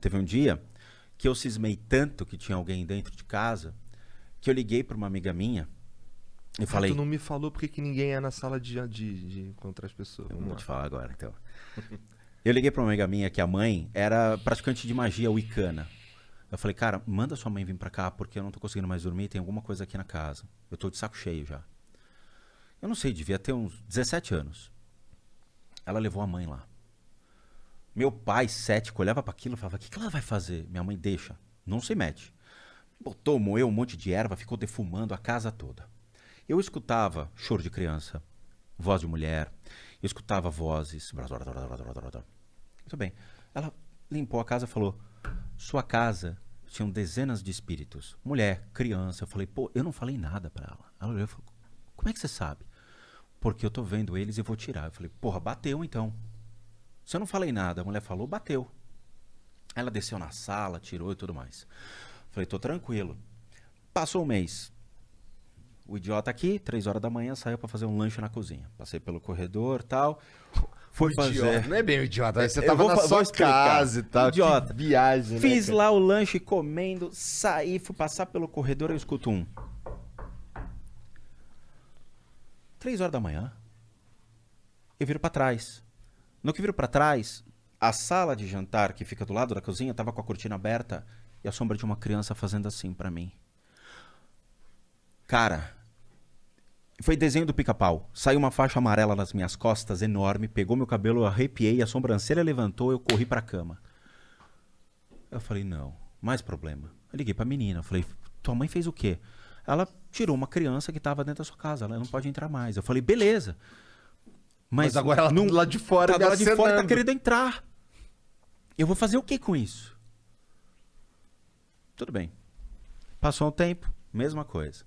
Teve um dia que eu cismei tanto que tinha alguém dentro de casa que eu liguei para uma amiga minha e falei... Tu não me falou porque que ninguém é na sala de encontrar as pessoas. Eu vou te falar agora, então. Eu liguei para uma amiga minha que a mãe era praticante de magia wicana. Eu falei, cara, manda sua mãe vir pra cá porque eu não tô conseguindo mais dormir, tem alguma coisa aqui na casa. Eu tô de saco cheio já. Eu não sei, devia ter uns 17 anos. Ela levou a mãe lá. Meu pai, cético, olhava para aquilo e falava, o que ela vai fazer? Minha mãe deixa, não se mete. Botou, moeu um monte de erva, ficou defumando a casa toda. Eu escutava choro de criança, voz de mulher, eu escutava vozes. Muito bem. Ela limpou a casa e falou, sua casa tinham dezenas de espíritos. Mulher, criança. Eu falei, pô, eu não falei nada para ela. Ela olhou e falou, como é que você sabe? Porque eu tô vendo eles e vou tirar. Eu falei, porra, bateu então. Se eu não falei nada, a mulher falou, bateu. Ela desceu na sala, tirou e tudo mais. Falei, tô tranquilo. Passou um mês. O idiota aqui, 3 horas da manhã, saiu pra fazer um lanche na cozinha. Passei pelo corredor e tal. Fui fazer... Idiota. Não é bem o idiota, você tava na sua casa e tal. Idiota. Que viagem, Fiz né, lá o lanche comendo, saí, fui passar pelo corredor, eu escuto 3 horas da manhã. Eu viro pra trás. No que viro pra trás, a sala de jantar que fica do lado da cozinha tava com a cortina aberta e a sombra de uma criança fazendo assim pra mim. Cara, foi desenho do Pica-Pau. Saiu uma faixa amarela nas minhas costas, enorme, pegou meu cabelo, eu arrepiei, a sobrancelha levantou, eu corri pra cama. Eu falei, não, mais problema. Eu liguei pra menina, eu falei, tua mãe fez o quê? Ela tirou uma criança que tava dentro da sua casa, ela não pode entrar mais. Eu falei, beleza. Mas agora ela tá do lado de fora, tá do lado de fora, tá querendo entrar. Eu vou fazer o que com isso? Tudo bem. Passou um tempo, mesma coisa.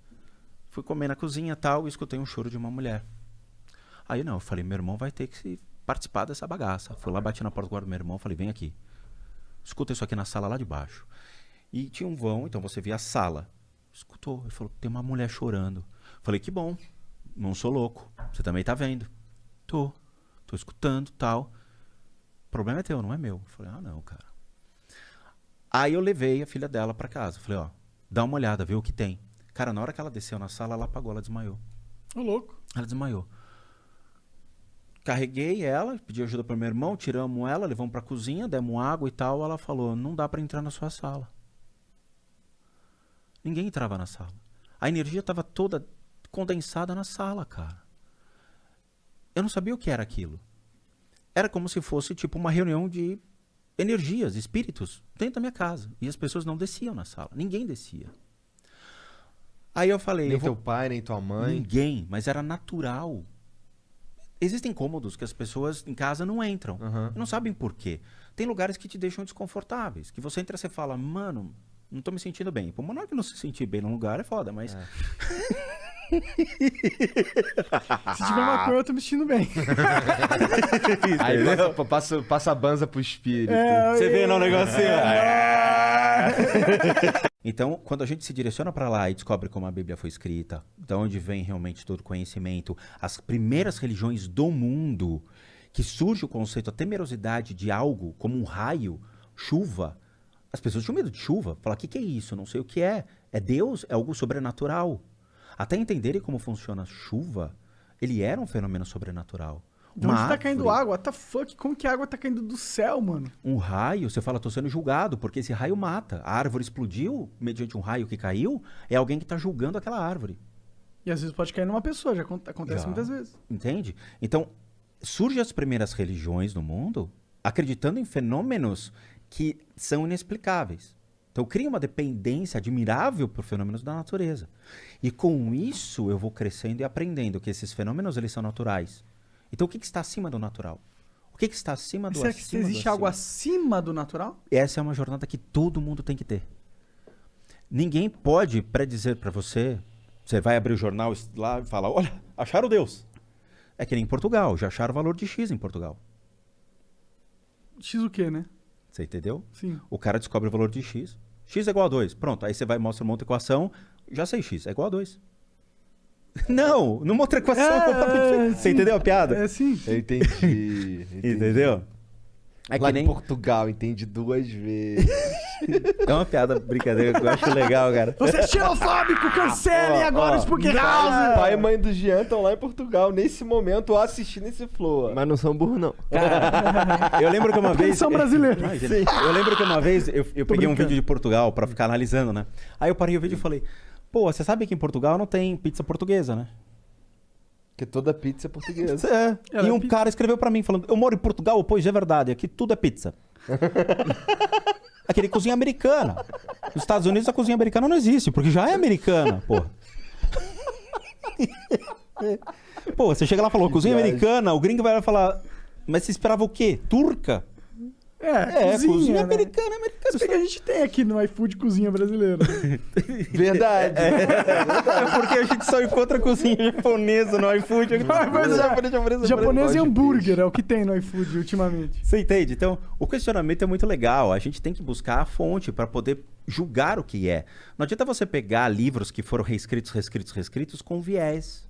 Fui comer na cozinha e tal, e escutei um choro de uma mulher. Aí não, eu falei, meu irmão vai ter que participar dessa bagaça. Fui lá, bati na porta do quarto do meu irmão, falei, vem aqui. Escuta isso aqui na sala lá de baixo. E tinha um vão, então você via a sala. Escutou, ele falou, tem uma mulher chorando. Falei, que bom, não sou louco, você também tá vendo. Tô escutando, tal. O problema é teu, não é meu. Eu falei, ah não, cara. Aí eu levei a filha dela pra casa. Falei, ó, dá uma olhada, vê o que tem. Cara, na hora que ela desceu na sala, ela apagou, ela desmaiou. Ô, louco. Ela desmaiou. Carreguei ela, pedi ajuda pro meu irmão, tiramos ela, levamos pra cozinha, demos água e tal. Ela falou, não dá pra entrar na sua sala. Ninguém entrava na sala. A energia estava toda condensada na sala, cara. Eu não sabia o que era aquilo. Era como se fosse tipo uma reunião de energias, espíritos, dentro da minha casa. E as pessoas não desciam na sala. Ninguém descia. Aí eu falei... Nem teu pai, nem tua mãe. Ninguém, mas era natural. Existem cômodos que as pessoas em casa não entram. Não sabem por quê. Tem lugares que te deixam desconfortáveis. Que você entra e você fala, mano, não tô me sentindo bem. Pro Monark não se sentir bem num lugar é foda, mas... Se tiver maconha, eu tô me sentindo bem. Aí passa a banza pro espírito. Você vê no negocinho? Então, quando a gente se direciona para lá e descobre como a Bíblia foi escrita, de onde vem realmente todo o conhecimento, as primeiras religiões do mundo, que surge o conceito, a temerosidade de algo, como um raio, chuva. As pessoas tinham medo de chuva. Falar, o que é isso? Não sei o que é. É Deus? É algo sobrenatural. Até entenderem como funciona a chuva, ele era um fenômeno sobrenatural. De onde tá caindo água? What the fuck? Como que a água tá caindo do céu, mano? Um raio, você fala, tô sendo julgado, porque esse raio mata. A árvore explodiu mediante um raio que caiu, é alguém que tá julgando aquela árvore. E às vezes pode cair numa pessoa, já acontece muitas vezes. Entende? Então, surgem as primeiras religiões no mundo acreditando em fenômenos que são inexplicáveis. Então, cria uma dependência admirável por fenômenos da natureza. E com isso, eu vou crescendo e aprendendo que esses fenômenos, eles são naturais. Então, o que está acima do natural? O que está acima do acima? Será que existe algo acima do natural? Essa é uma jornada que todo mundo tem que ter. Ninguém pode predizer para você. Você vai abrir o jornal lá e falar, olha, acharam Deus. É que nem em Portugal, já acharam o valor de X em Portugal. X o quê, né? Você entendeu? Sim. O cara descobre o valor de X. X é igual a 2. Pronto, aí você vai e mostra uma outra equação. Já sei X, é igual a 2. Não, numa outra equação. Você entendeu a piada? É, sim. Eu entendi. Entendeu? É Lá que nem... em Portugal, entendi 2 vezes. É uma piada, brincadeira que eu acho legal, cara. Você é xenofóbico, cancelem agora o Spook Não, House! pai e mãe do Jean estão lá em Portugal, nesse momento, assistindo esse flow. Mas não são burros, não. Cara, eu lembro que uma Porque vez... eles são brasileiros. Imagina. Eu lembro que uma vez eu peguei um brincando. vídeo de Portugal pra ficar analisando, né? Aí eu parei o vídeo e falei, pô, você sabe que em Portugal não tem pizza portuguesa, né? Porque toda pizza é portuguesa. É. Ela E é um pizza. cara escreveu pra mim falando, eu moro em Portugal, pois é verdade, aqui tudo é pizza. Aquele cozinha americana. Nos Estados Unidos a cozinha americana não existe, porque já é americana, porra. Pô, você chega lá e falou, cozinha viagem. americana, o gringo vai falar, mas você esperava o quê? Turca? É, cozinha né? americana, Se bem que a gente tem aqui no iFood cozinha brasileira. Verdade. É porque a gente só encontra cozinha japonesa no iFood. Mas é. Japonês e gosto de hambúrguer é o que tem no iFood ultimamente. Você entende? Então, o questionamento é muito legal. A gente tem que buscar a fonte para poder julgar o que é. Não adianta você pegar livros que foram reescritos com viés.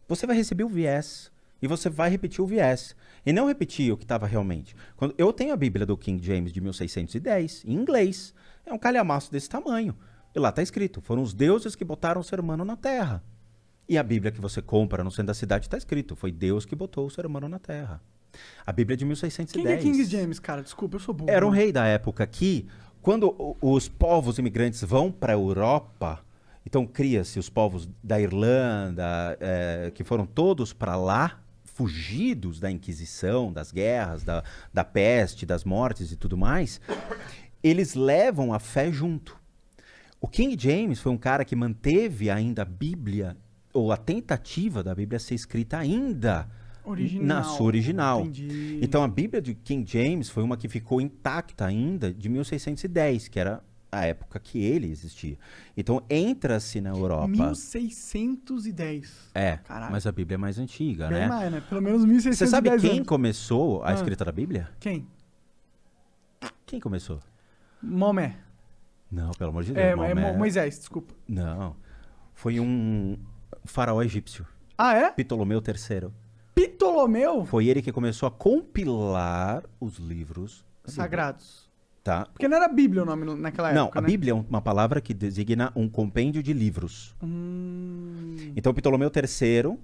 Você vai receber o viés e você vai repetir o viés. E não repetir o que estava realmente. Quando eu tenho a Bíblia do King James de 1610, em inglês. É um calhamaço desse tamanho. E lá está escrito, foram os deuses que botaram o ser humano na terra. E a Bíblia que você compra no centro da cidade está escrito, foi Deus que botou o ser humano na terra. A Bíblia é de 1610. Quem é King James, cara? Desculpa, eu sou burro. Era um rei da época que, quando os povos imigrantes vão para a Europa, então cria-se os povos da Irlanda, que foram todos para lá, fugidos da Inquisição, das guerras, da peste, das mortes e tudo mais, eles levam a fé junto. O King James foi um cara que manteve ainda a Bíblia, ou a tentativa da Bíblia ser escrita ainda na sua original. Entendi. Então a Bíblia de King James foi uma que ficou intacta ainda de 1610, que era a época que ele existia. Então entra-se na Europa. 1610. É, Caralho. mas a Bíblia é mais antiga, Bem né? mais, né? Pelo menos 1610 Você sabe quem anos. começou a escrita da Bíblia? Quem? Quem começou? Momé. Não, pelo amor de Deus. Maomé. Moisés, desculpa. Não. Foi um faraó egípcio, Ah, é? Ptolomeu III. Ptolomeu? Foi ele que começou a compilar os livros da Bíblia, Sagrados. tá? Porque não era Bíblia o nome naquela Não, época, a né? Bíblia é uma palavra que designa um compêndio de livros. Então, Ptolomeu III,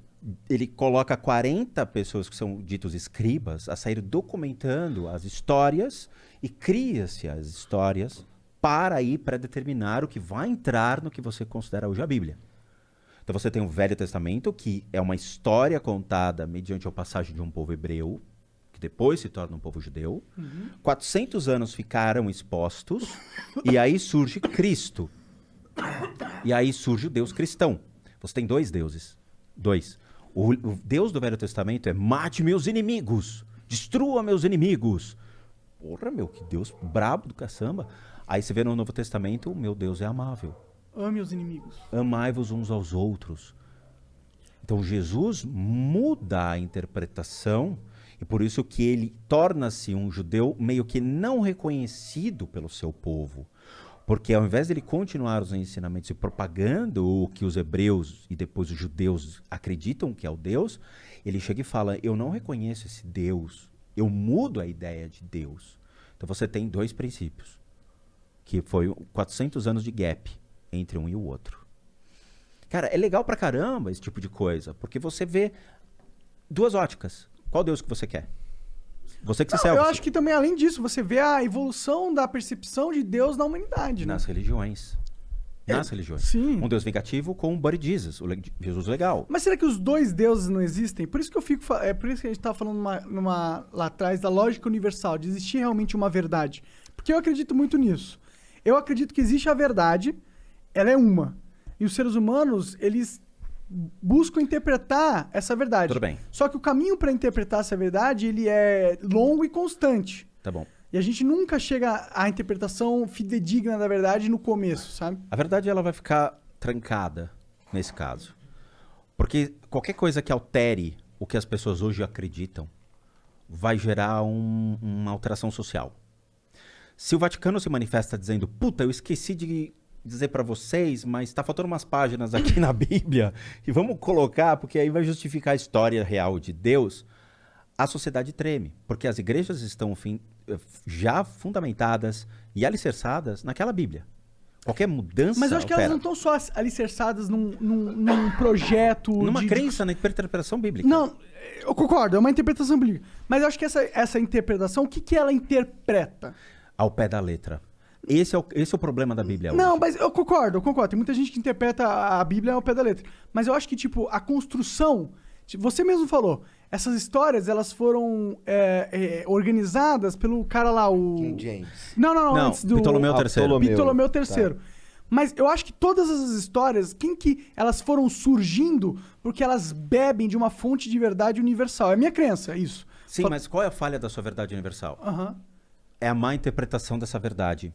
ele coloca 40 pessoas que são ditos escribas a sair documentando as histórias e cria-se as histórias para aí predeterminar o que vai entrar no que você considera hoje a Bíblia. Então você tem o Velho Testamento, que é uma história contada mediante a passagem de um povo hebreu, que depois se torna um povo judeu. 400 anos ficaram expostos, e aí surge Cristo. E aí surge o Deus cristão. Você tem dois deuses. Dois. O Deus do Velho Testamento é mate meus inimigos, destrua meus inimigos. Porra, meu, que Deus brabo do caçamba. Aí você vê no Novo Testamento, meu Deus é amável. Ame os inimigos. Amai-vos uns aos outros. Então Jesus muda a interpretação e por isso que ele torna-se um judeu meio que não reconhecido pelo seu povo. Porque ao invés de ele continuar os ensinamentos e propagando o que os hebreus e depois os judeus acreditam que é o Deus, ele chega e fala, eu não reconheço esse Deus, eu mudo a ideia de Deus. Então você tem dois princípios, que foi 400 anos de gap entre um e o outro. Cara, é legal pra caramba esse tipo de coisa, porque você vê duas óticas. Qual Deus que você quer? Você que se Eu acho que também, além disso, você vê a evolução da percepção de Deus na humanidade, né? nas religiões. Nas religiões. Sim. Um Deus vingativo com um Buddy Jesus, Jesus legal. Mas será que os dois deuses não existem? Por isso que eu fico. É por isso que a gente estava falando lá atrás da lógica universal, de existir realmente uma verdade. Porque eu acredito muito nisso. Eu acredito que existe a verdade, ela é uma. E os seres humanos, eles buscam interpretar essa verdade. Tudo bem. Só que o caminho para interpretar essa verdade, ele é longo e constante. Tá bom. E a gente nunca chega à interpretação fidedigna da verdade no começo, sabe? A verdade ela vai ficar trancada nesse caso. Porque qualquer coisa que altere o que as pessoas hoje acreditam vai gerar uma alteração social. Se o Vaticano se manifesta dizendo, puta, eu esqueci de dizer pra vocês, mas tá faltando umas páginas aqui na Bíblia e vamos colocar, porque aí vai justificar a história real de Deus, a sociedade treme, porque as igrejas estão já fundamentadas e alicerçadas naquela Bíblia. Qualquer mudança. Mas eu acho que elas não estão só alicerçadas num projeto. Numa crença, na interpretação bíblica. Não, eu concordo, é uma interpretação bíblica. Mas eu acho que essa interpretação, o que ela interpreta? Ao pé da letra. Esse é o problema da Bíblia Não, hoje. mas eu concordo. Tem muita gente que interpreta a Bíblia ao pé da letra. Mas eu acho que, tipo, a construção. Você mesmo falou, essas histórias, elas foram organizadas pelo cara lá, o... King James. Não, antes do... Ptolomeu III. Ptolomeu III. Tá. Mas eu acho que todas essas histórias, elas foram surgindo porque elas bebem de uma fonte de verdade universal. É a minha crença, isso. Sim, mas qual é a falha da sua verdade universal? É a má interpretação dessa verdade.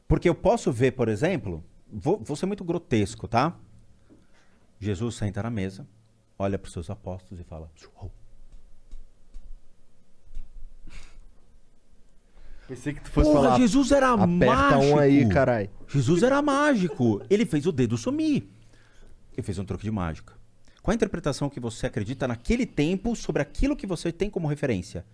Porque eu posso ver, por exemplo, vou ser muito grotesco, tá? Jesus senta na mesa, olha para os seus apóstolos e fala... Uou. Pensei que tu fosse falar. Jesus era mágico. Aperta um aí, carai. Jesus era mágico. Ele fez o dedo sumir. Ele fez um truque de mágica. Qual a interpretação que você acredita naquele tempo sobre aquilo que você tem como referência?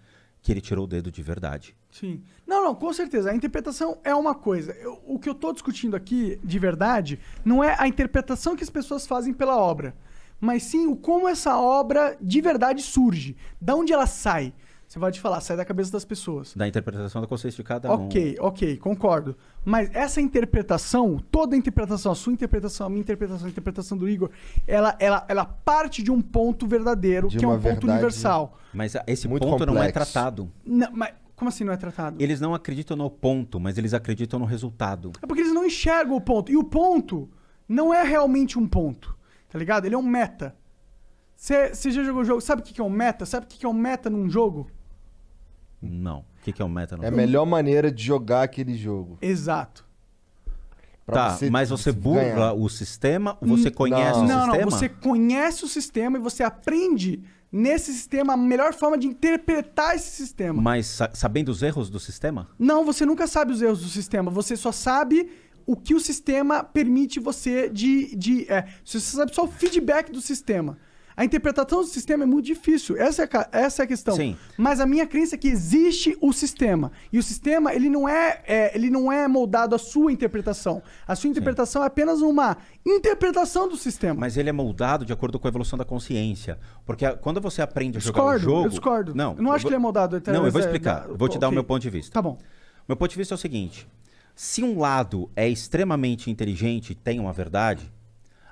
Que ele tirou o dedo de verdade. Sim. Não, com certeza. A interpretação é uma coisa. O que eu tô discutindo aqui, de verdade, não é a interpretação que as pessoas fazem pela obra, mas sim o como essa obra de verdade surge. Da onde ela sai. Você pode falar, sai da cabeça das pessoas. Da interpretação da consciência de cada um. Ok, concordo. Mas essa interpretação, toda a interpretação, a sua interpretação, a minha interpretação, a interpretação do Igor, ela parte de um ponto verdadeiro, que é um ponto universal. Mas esse muito ponto complexo. não é tratado. Não, mas como assim não é tratado? Eles não acreditam no ponto, mas eles acreditam no resultado. É porque eles não enxergam o ponto. E o ponto não é realmente um ponto, tá ligado? Ele é um meta. Você já jogou o jogo? Sabe o que é um meta? Sabe o que é um meta num jogo? Não. O que é um meta? É a melhor maneira de jogar aquele jogo. Exato. Tá, mas você burla ganhar. o sistema ou você conhece o sistema? Não, você conhece o sistema e você aprende nesse sistema a melhor forma de interpretar esse sistema. Mas sabendo os erros do sistema? Não, você nunca sabe os erros do sistema. Você só sabe o que o sistema permite você você sabe só o feedback do sistema. A interpretação do sistema é muito difícil. Essa é a questão. Sim. Mas a minha crença é que existe o sistema. E o sistema, ele não é moldado à sua interpretação. A sua interpretação é apenas uma interpretação do sistema. Mas ele é moldado de acordo com a evolução da consciência. Porque quando você aprende a jogar o jogo... Eu discordo. Não, eu não acho que ele é moldado. Não, eu vou explicar. Vou te dar o meu ponto de vista. Tá bom. Meu ponto de vista é o seguinte. Se um lado é extremamente inteligente e tem uma verdade...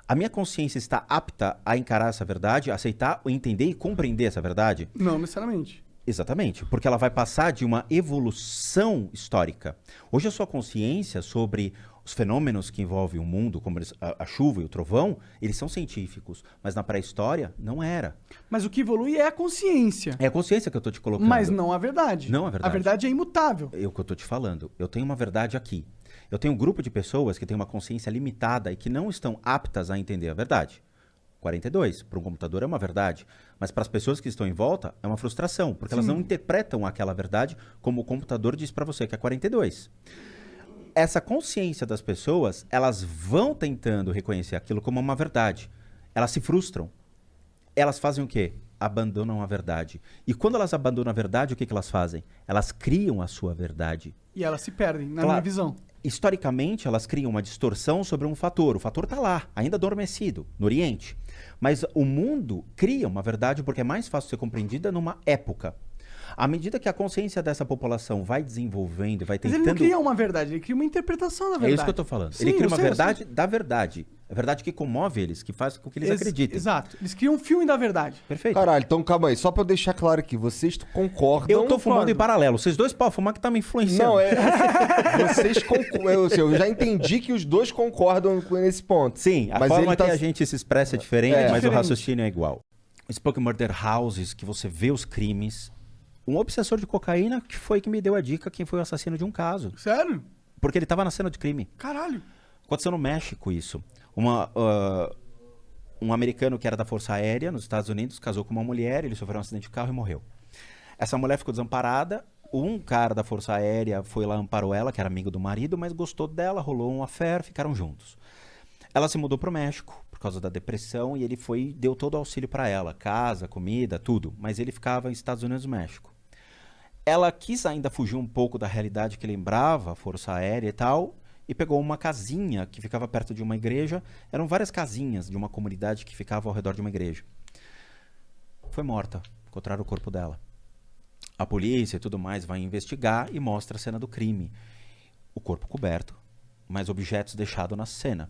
A minha consciência está apta a encarar essa verdade, a aceitar, entender e compreender essa verdade? Não necessariamente. Exatamente, porque ela vai passar de uma evolução histórica. Hoje a sua consciência sobre os fenômenos que envolvem o mundo, como a chuva e o trovão, eles são científicos, mas na pré-história não era. Mas o que evolui é a consciência. É a consciência que eu estou te colocando. Mas não a verdade. Não a verdade. A verdade é imutável. É o que eu estou te falando. Eu tenho uma verdade aqui. Eu tenho um grupo de pessoas que têm uma consciência limitada e que não estão aptas a entender a verdade. 42, para um computador é uma verdade, mas para as pessoas que estão em volta é uma frustração, porque elas não interpretam aquela verdade como o computador diz para você, que é 42. Essa consciência das pessoas, elas vão tentando reconhecer aquilo como uma verdade. Elas se frustram. Elas fazem o quê? Abandonam a verdade. E quando elas abandonam a verdade, o que elas fazem? Elas criam a sua verdade. E elas se perdem, na minha visão. Historicamente, elas criam uma distorção sobre um fator. O fator está lá, ainda adormecido, no Oriente. Mas o mundo cria uma verdade porque é mais fácil ser compreendida numa época. À medida que a consciência dessa população vai desenvolvendo e vai tentando... Mas ele não cria uma verdade, ele cria uma interpretação da verdade. É isso que eu estou falando. Sim, ele cria uma verdade da verdade. A verdade que comove eles, que faz com que eles acreditem. Exato. Eles criam um filme da verdade. Perfeito. Caralho, então calma aí. Só pra eu deixar claro aqui, vocês concordam... Eu tô fumando em paralelo. Vocês dois podem fumar que tá me influenciando. Não, vocês concordam. Eu já entendi que os dois concordam com esse ponto. Sim, a mas forma ele tá... que a gente se expressa é diferente, mas diferente. o raciocínio é igual. Spoke Murder Houses, que você vê os crimes... Um obsessor de cocaína que foi que me deu a dica quem foi o assassino de um caso. Sério? Porque ele estava na cena de crime. Caralho. Aconteceu no México isso. Um americano que era da Força Aérea nos Estados Unidos casou com uma mulher, ele sofreu um acidente de carro e morreu. Essa mulher ficou desamparada, um cara da Força Aérea foi lá, amparou ela, que era amigo do marido, mas gostou dela, rolou um affair, ficaram juntos. Ela se mudou pro México por causa da depressão e ele deu todo o auxílio para ela, casa, comida, tudo. Mas ele ficava nos Estados Unidos e México. Ela quis ainda fugir um pouco da realidade que lembrava a Força Aérea e tal, e pegou uma casinha que ficava perto de uma igreja. Eram várias casinhas de uma comunidade que ficava ao redor de uma igreja. Foi morta. Encontraram o corpo dela. A polícia e tudo mais vai investigar e mostra a cena do crime. O corpo coberto, mas objetos deixados na cena.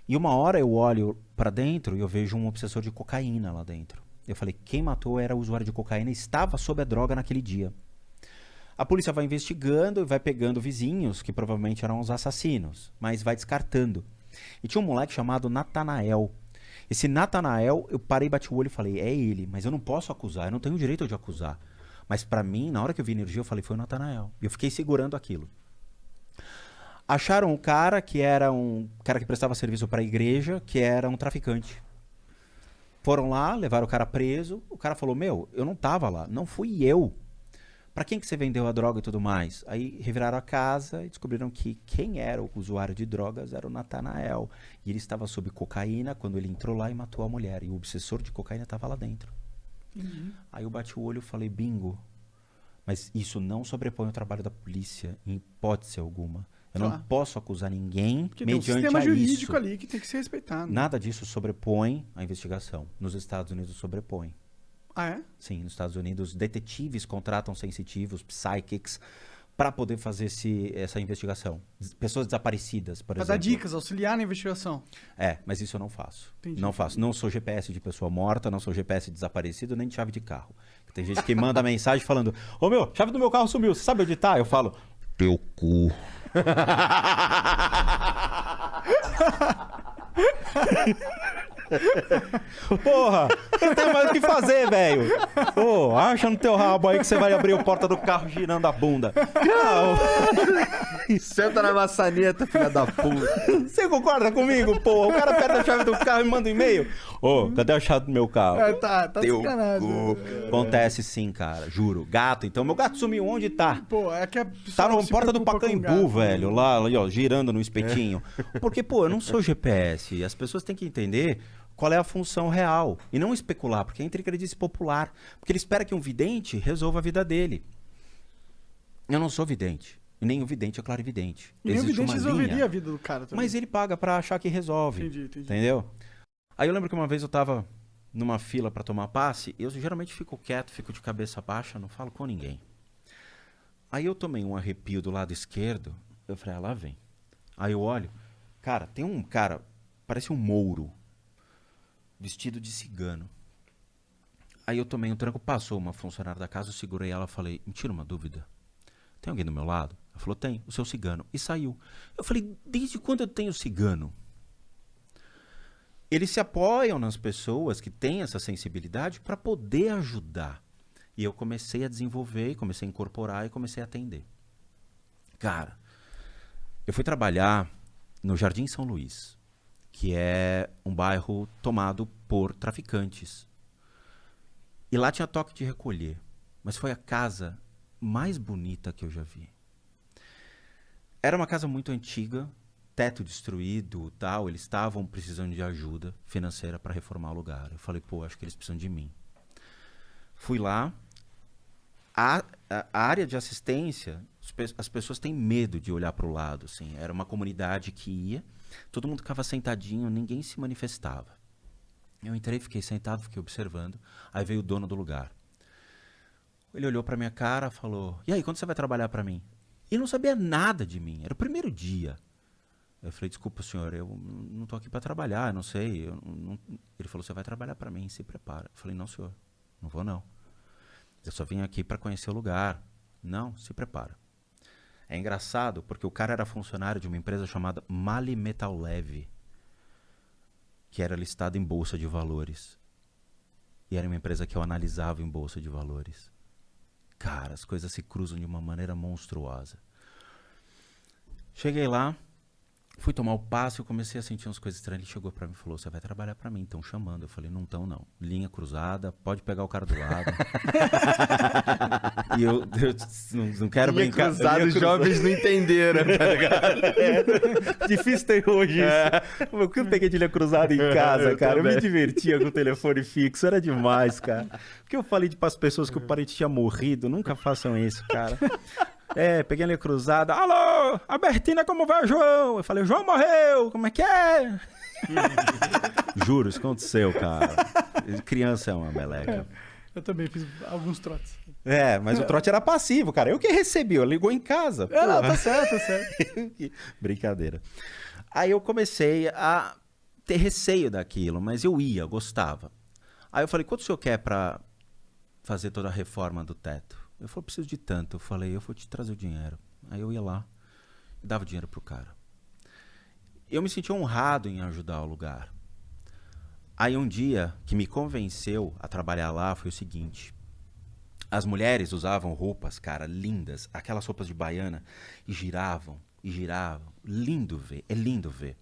E uma hora eu olho para dentro e eu vejo um obsessor de cocaína lá dentro. Eu falei, quem matou era o usuário de cocaína e estava sob a droga naquele dia. A polícia vai investigando e vai pegando vizinhos, que provavelmente eram os assassinos, mas vai descartando. E tinha um moleque chamado Natanael. Esse Natanael, eu parei, bati o olho e falei, é ele, mas eu não posso acusar, eu não tenho o direito de acusar. Mas pra mim, na hora que eu vi energia, eu falei, foi o Natanael. E eu fiquei segurando aquilo. Acharam um cara que era um cara que prestava serviço para a igreja, que era um traficante. Foram lá, levaram o cara preso. O cara falou, meu, eu não tava lá, não fui eu. Pra quem que você vendeu a droga e tudo mais? Aí reviraram a casa e descobriram que quem era o usuário de drogas era o Natanael. E ele estava sob cocaína quando ele entrou lá e matou a mulher. E o obsessor de cocaína estava lá dentro. Aí eu bati o olho e falei, bingo. Mas isso não sobrepõe o trabalho da polícia, em hipótese alguma. Eu não posso acusar ninguém Porque tem um mediante sistema a jurídico isso. ali que tem que ser respeitado. Nada disso sobrepõe a investigação. Nos Estados Unidos sobrepõe. Ah, é? Sim, nos Estados Unidos, detetives contratam sensitivos, psychics, para poder fazer essa investigação. Pessoas desaparecidas, por Pra exemplo. dar dicas, auxiliar na investigação. É, mas isso eu não faço. Entendi. Não faço. Não sou GPS de pessoa morta, não sou GPS de desaparecido, nem de chave de carro. Tem gente que manda mensagem falando, ô meu, chave do meu carro sumiu, você sabe onde tá? Eu falo, teu cu. Porra, não tem mais o que fazer, velho. Ô, acha no teu rabo aí que você vai abrir a porta do carro girando a bunda. Não. Senta na maçaneta, filha da puta. Você concorda comigo, porra? O cara perde a chave do carro e manda um e-mail. Ô, cadê a chave do meu carro? É, tá Teu sacanagem. cu. Acontece sim, cara, juro. Gato, então, meu gato sumiu, onde tá? Pô, é que a Tá pessoa na se porta do preocupa com Pacaembu, gato. velho, lá, ali, ó, girando no espetinho. Porque, pô, eu não sou GPS. As pessoas têm que entender qual é a função real. E não especular, porque entra em crendice popular. Porque ele espera que um vidente resolva a vida dele. Eu não sou vidente. E nem o vidente é clarividente. E nem o Existe vidente uma resolveria linha, a vida do cara também. mas ele paga pra achar que resolve. Entendi. Entendeu? Aí eu lembro que uma vez eu tava numa fila pra tomar passe. Eu geralmente fico quieto, fico de cabeça baixa, não falo com ninguém. Aí eu tomei um arrepio do lado esquerdo. Eu falei, ah, lá vem. Aí eu olho. Cara, tem um cara, parece um mouro, vestido de cigano. Aí eu tomei um tranco, passou uma funcionária da casa, eu segurei ela e falei, me tira uma dúvida. Tem alguém do meu lado? Ela falou, tem, o seu cigano. E saiu. Eu falei, desde quando eu tenho cigano? Eles se apoiam nas pessoas que têm essa sensibilidade para poder ajudar. E eu comecei a desenvolver, comecei a incorporar e comecei a atender. Cara, eu fui trabalhar no Jardim São Luís, que é um bairro tomado por traficantes. E lá tinha toque de recolher, mas foi a casa mais bonita que eu já vi. Era uma casa muito antiga, teto destruído, tal, eles estavam precisando de ajuda financeira para reformar o lugar. Eu falei, pô, acho que eles precisam de mim. Fui lá, a área de assistência, as pessoas têm medo de olhar para o lado, assim. Era uma comunidade que ia, todo mundo ficava sentadinho, ninguém se manifestava. Eu entrei, fiquei sentado, fiquei observando, aí veio o dono do lugar. Ele olhou para minha cara, falou, e aí, quando você vai trabalhar para mim? Ele não sabia nada de mim, era o primeiro dia. Eu falei, desculpa, senhor, eu não tô aqui para trabalhar, eu não sei. Ele falou, você vai trabalhar para mim, se prepara. Eu falei, não, senhor, não vou não. Eu só vim aqui para conhecer o lugar. Não, se prepara. É engraçado, porque o cara era funcionário de uma empresa chamada Mali Metal Leve, que era listada em Bolsa de Valores. E era uma empresa que eu analisava em Bolsa de Valores. Cara, as coisas se cruzam de uma maneira monstruosa. Cheguei lá, Fui tomar o passo e eu comecei a sentir umas coisas estranhas. Ele chegou pra mim e falou, você vai trabalhar pra mim, estão chamando. Eu falei, não estão não. Linha cruzada, pode pegar o cara do lado. E eu não quero Linha brincar. cruzada, os jovens não entenderam, tá ligado? Difícil ter hoje isso. Eu que eu peguei de linha cruzada em casa, cara. Eu me divertia com o telefone fixo, era demais, cara. Porque eu falei para as pessoas que o parente tinha morrido, nunca façam isso, cara. Peguei a linha cruzada. Alô, Albertina, como vai o João? Eu falei, o João morreu, como é que é? Juro, isso aconteceu, cara. Criança é uma meleca. Eu também fiz alguns trotes. Mas o trote era passivo, cara. Eu que recebi, eu ligou em casa. Não, tá certo, tá certo. Brincadeira. Aí eu comecei a ter receio daquilo, mas eu gostava. Aí eu falei, quanto o senhor quer pra fazer toda a reforma do teto? Eu falei, preciso de tanto. Eu falei, eu vou te trazer o dinheiro. Aí eu ia lá e dava o dinheiro pro cara. Eu me senti honrado em ajudar o lugar. Aí um dia que me convenceu a trabalhar lá foi o seguinte. As mulheres usavam roupas, cara, lindas, aquelas roupas de baiana, e giravam, e giravam. Lindo ver, é lindo ver.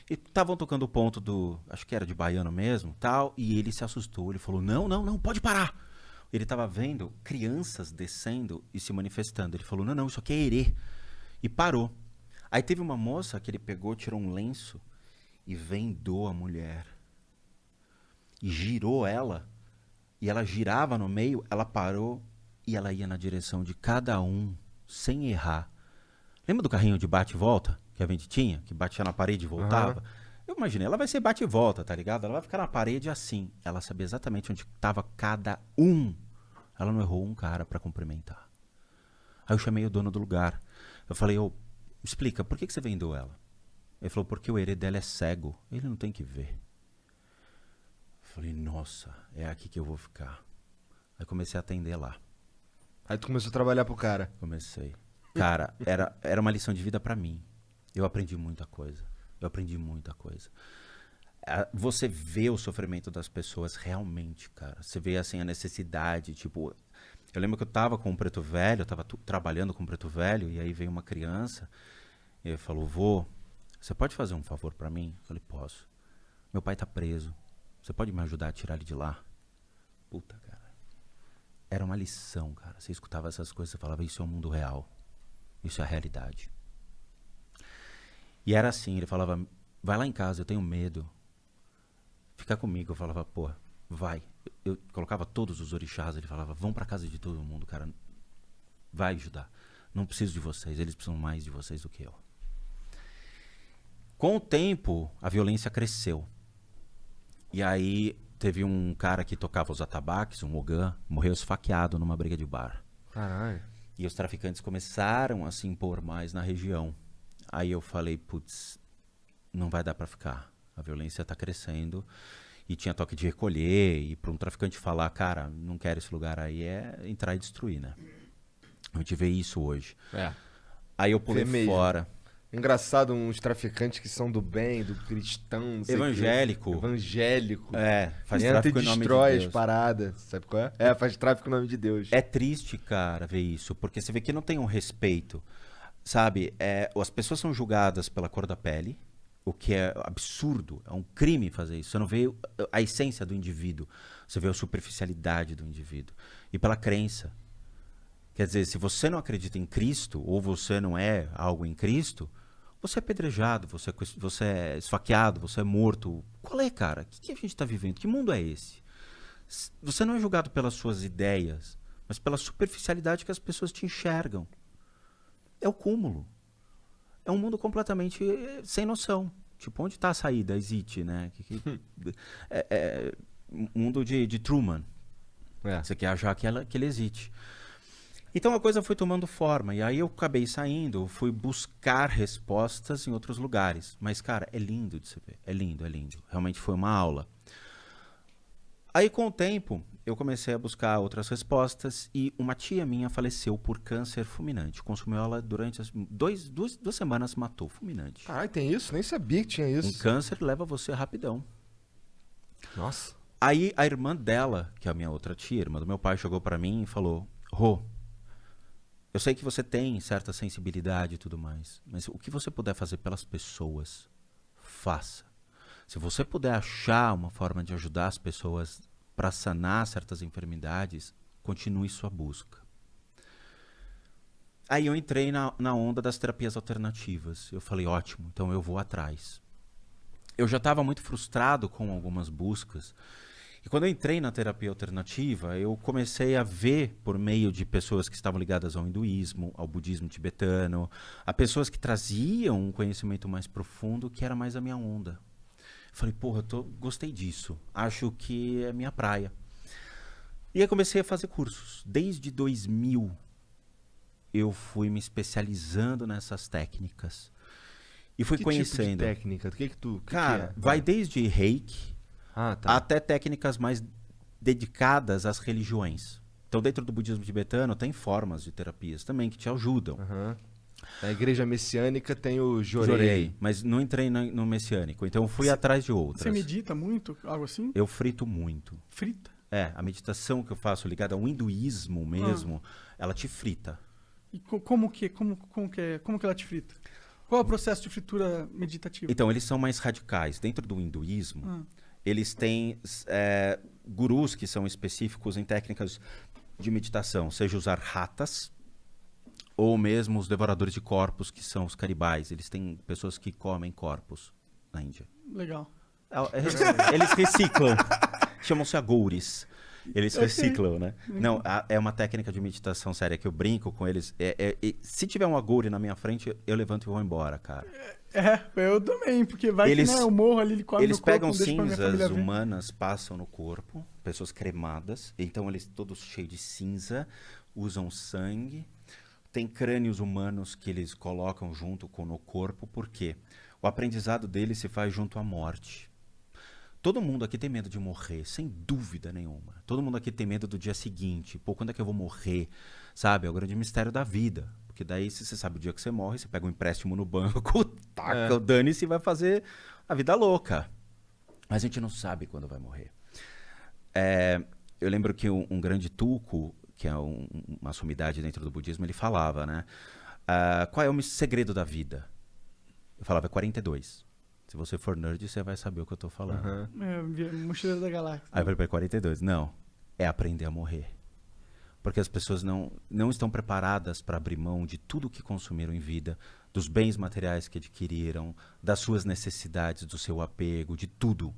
E estavam tocando o ponto do, acho que era de baiano mesmo, tal, e ele se assustou. Ele falou, não, pode parar. Ele estava vendo crianças descendo e se manifestando. Ele falou, não, isso aqui é herê. E parou. Aí teve uma moça que ele pegou, tirou um lenço e vendou a mulher. E girou ela. E ela girava no meio, ela parou e ela ia na direção de cada um, sem errar. Lembra do carrinho de bate e volta que a gente tinha? Que batia na parede e voltava? Eu imaginei, ela vai ser bate e volta, tá ligado? Ela vai ficar na parede assim. Ela sabia exatamente onde estava cada um. Ela não errou um cara para cumprimentar. Aí eu chamei o dono do lugar. Eu falei, explica, por que você vendeu ela? Ele falou, porque o herê dela é cego. Ele não tem que ver. Eu falei, nossa, é aqui que eu vou ficar. Aí comecei a atender lá. Aí tu começou a trabalhar pro cara. Comecei. Cara, era uma lição de vida para mim. Eu aprendi muita coisa. Você vê o sofrimento das pessoas realmente, cara. Você vê, assim, a necessidade, tipo... Eu lembro que eu tava com um preto velho, eu tava trabalhando com um preto velho, e aí veio uma criança, e ele falou, vô, você pode fazer um favor pra mim? Eu falei, posso. Meu pai tá preso. Você pode me ajudar a tirar ele de lá? Puta, cara. Era uma lição, cara. Você escutava essas coisas, você falava, isso é o mundo real. Isso é a realidade. E era assim, ele falava, vai lá em casa, eu tenho medo. Fica comigo. Eu falava, pô, vai. Eu colocava todos os orixás, ele falava, vão pra casa de todo mundo, cara. Vai ajudar. Não preciso de vocês, eles precisam mais de vocês do que eu. Com o tempo, a violência cresceu. E aí, teve um cara que tocava os atabaques, um Ogã, morreu esfaqueado numa briga de bar. Caralho. E os traficantes começaram a se impor mais na região. Aí eu falei, putz, não vai dar pra ficar. A violência tá crescendo. E tinha toque de recolher. E para um traficante falar, cara, não quero esse lugar aí, é entrar e destruir, né? A gente vê isso hoje. Aí eu pulei fora. Engraçado, uns traficantes que são do bem, do cristão, não sei evangélico. Evangélico. Faz entra tráfico e em nome de destrói Deus. as paradas. Sabe qual é? Faz tráfico em nome de Deus. É triste, cara, ver isso. Porque você vê que não tem um respeito. Sabe, as pessoas são julgadas pela cor da pele, o que é absurdo, é um crime fazer isso. Você não vê a essência do indivíduo, você vê a superficialidade do indivíduo. E pela crença. Quer dizer, se você não acredita em Cristo, ou você não é algo em Cristo, você é apedrejado, você é esfaqueado, você é morto. Qual é, cara? O que a gente está vivendo? Que mundo é esse? Você não é julgado pelas suas ideias, mas pela superficialidade que as pessoas te enxergam. É o cúmulo. É um mundo completamente sem noção. Tipo, onde está a saída? Existe, né? É mundo de Truman. Você quer achar que ele existe. Então a coisa foi tomando forma. E aí eu acabei saindo, fui buscar respostas em outros lugares. Mas, cara, é lindo de se ver. É lindo, é lindo. Realmente foi uma aula. Aí, com o tempo, eu comecei a buscar outras respostas e uma tia minha faleceu por câncer fulminante. Consumiu ela durante duas semanas, matou fulminante. Caralho, tem isso? Nem sabia que tinha isso. Um câncer leva você rapidão. Nossa. Aí a irmã dela, que é a minha outra tia, irmã do meu pai, chegou pra mim e falou, Rô, eu sei que você tem certa sensibilidade e tudo mais, mas o que você puder fazer pelas pessoas, faça. Se você puder achar uma forma de ajudar as pessoas para sanar certas enfermidades, continue sua busca. Aí eu entrei na onda das terapias alternativas. Eu falei, ótimo, então eu vou atrás. Eu já estava muito frustrado com algumas buscas. E quando eu entrei na terapia alternativa, eu comecei a ver, por meio de pessoas que estavam ligadas ao hinduísmo, ao budismo tibetano, a pessoas que traziam um conhecimento mais profundo, que era mais a minha onda. Falei, porra, gostei disso. Acho que é minha praia. E aí comecei a fazer cursos. Desde 2000, eu fui me especializando nessas técnicas. E fui conhecendo. Tipo de técnica? O que tu... Cara, vai desde reiki até técnicas mais dedicadas às religiões. Então, dentro do budismo tibetano, tem formas de terapias também que te ajudam. Na igreja messiânica tem o Jorei, mas não entrei no messiânico. Então, fui atrás de outras. Você medita muito? Algo assim? Eu frito muito. Frita? A meditação que eu faço ligada ao hinduísmo mesmo, ela te frita. E como que ela te frita? Qual é o processo de fritura meditativa? Então, eles são mais radicais. Dentro do hinduísmo, eles têm gurus que são específicos em técnicas de meditação, seja usar ratas, ou mesmo os devoradores de corpos, que são os canibais. Eles têm pessoas que comem corpos na Índia. Legal. Eles reciclam. Chamam-se agouris. Eles reciclam, né? Não, é uma técnica de meditação séria que eu brinco com eles. Se tiver um agouri na minha frente, eu levanto e vou embora, cara. Eu também, porque vai que eu morro ali, ele come eles no corpo, pegam cinzas ver. humanas, passam no corpo, pessoas cremadas, então eles todos cheios de cinza, usam sangue. Tem crânios humanos que eles colocam junto no corpo, porque o aprendizado deles se faz junto à morte. Todo mundo aqui tem medo de morrer, sem dúvida nenhuma. Todo mundo aqui tem medo do dia seguinte. Pô, quando é que eu vou morrer? Sabe? É o grande mistério da vida. Porque daí, se você sabe o dia que você morre, você pega um empréstimo no banco, taca o dane-se e vai fazer a vida louca. Mas a gente não sabe quando vai morrer. Eu lembro que um grande tulku, que é uma sumidade dentro do budismo, ele falava, né? Qual é o segredo da vida? Eu falava, 42. Se você for nerd, você vai saber o que eu tô falando. Mochileiro da Galáxia. Aí eu falei, 42. Não, é aprender a morrer. Porque as pessoas não estão preparadas para abrir mão de tudo que consumiram em vida, dos bens materiais que adquiriram, das suas necessidades, do seu apego, de tudo.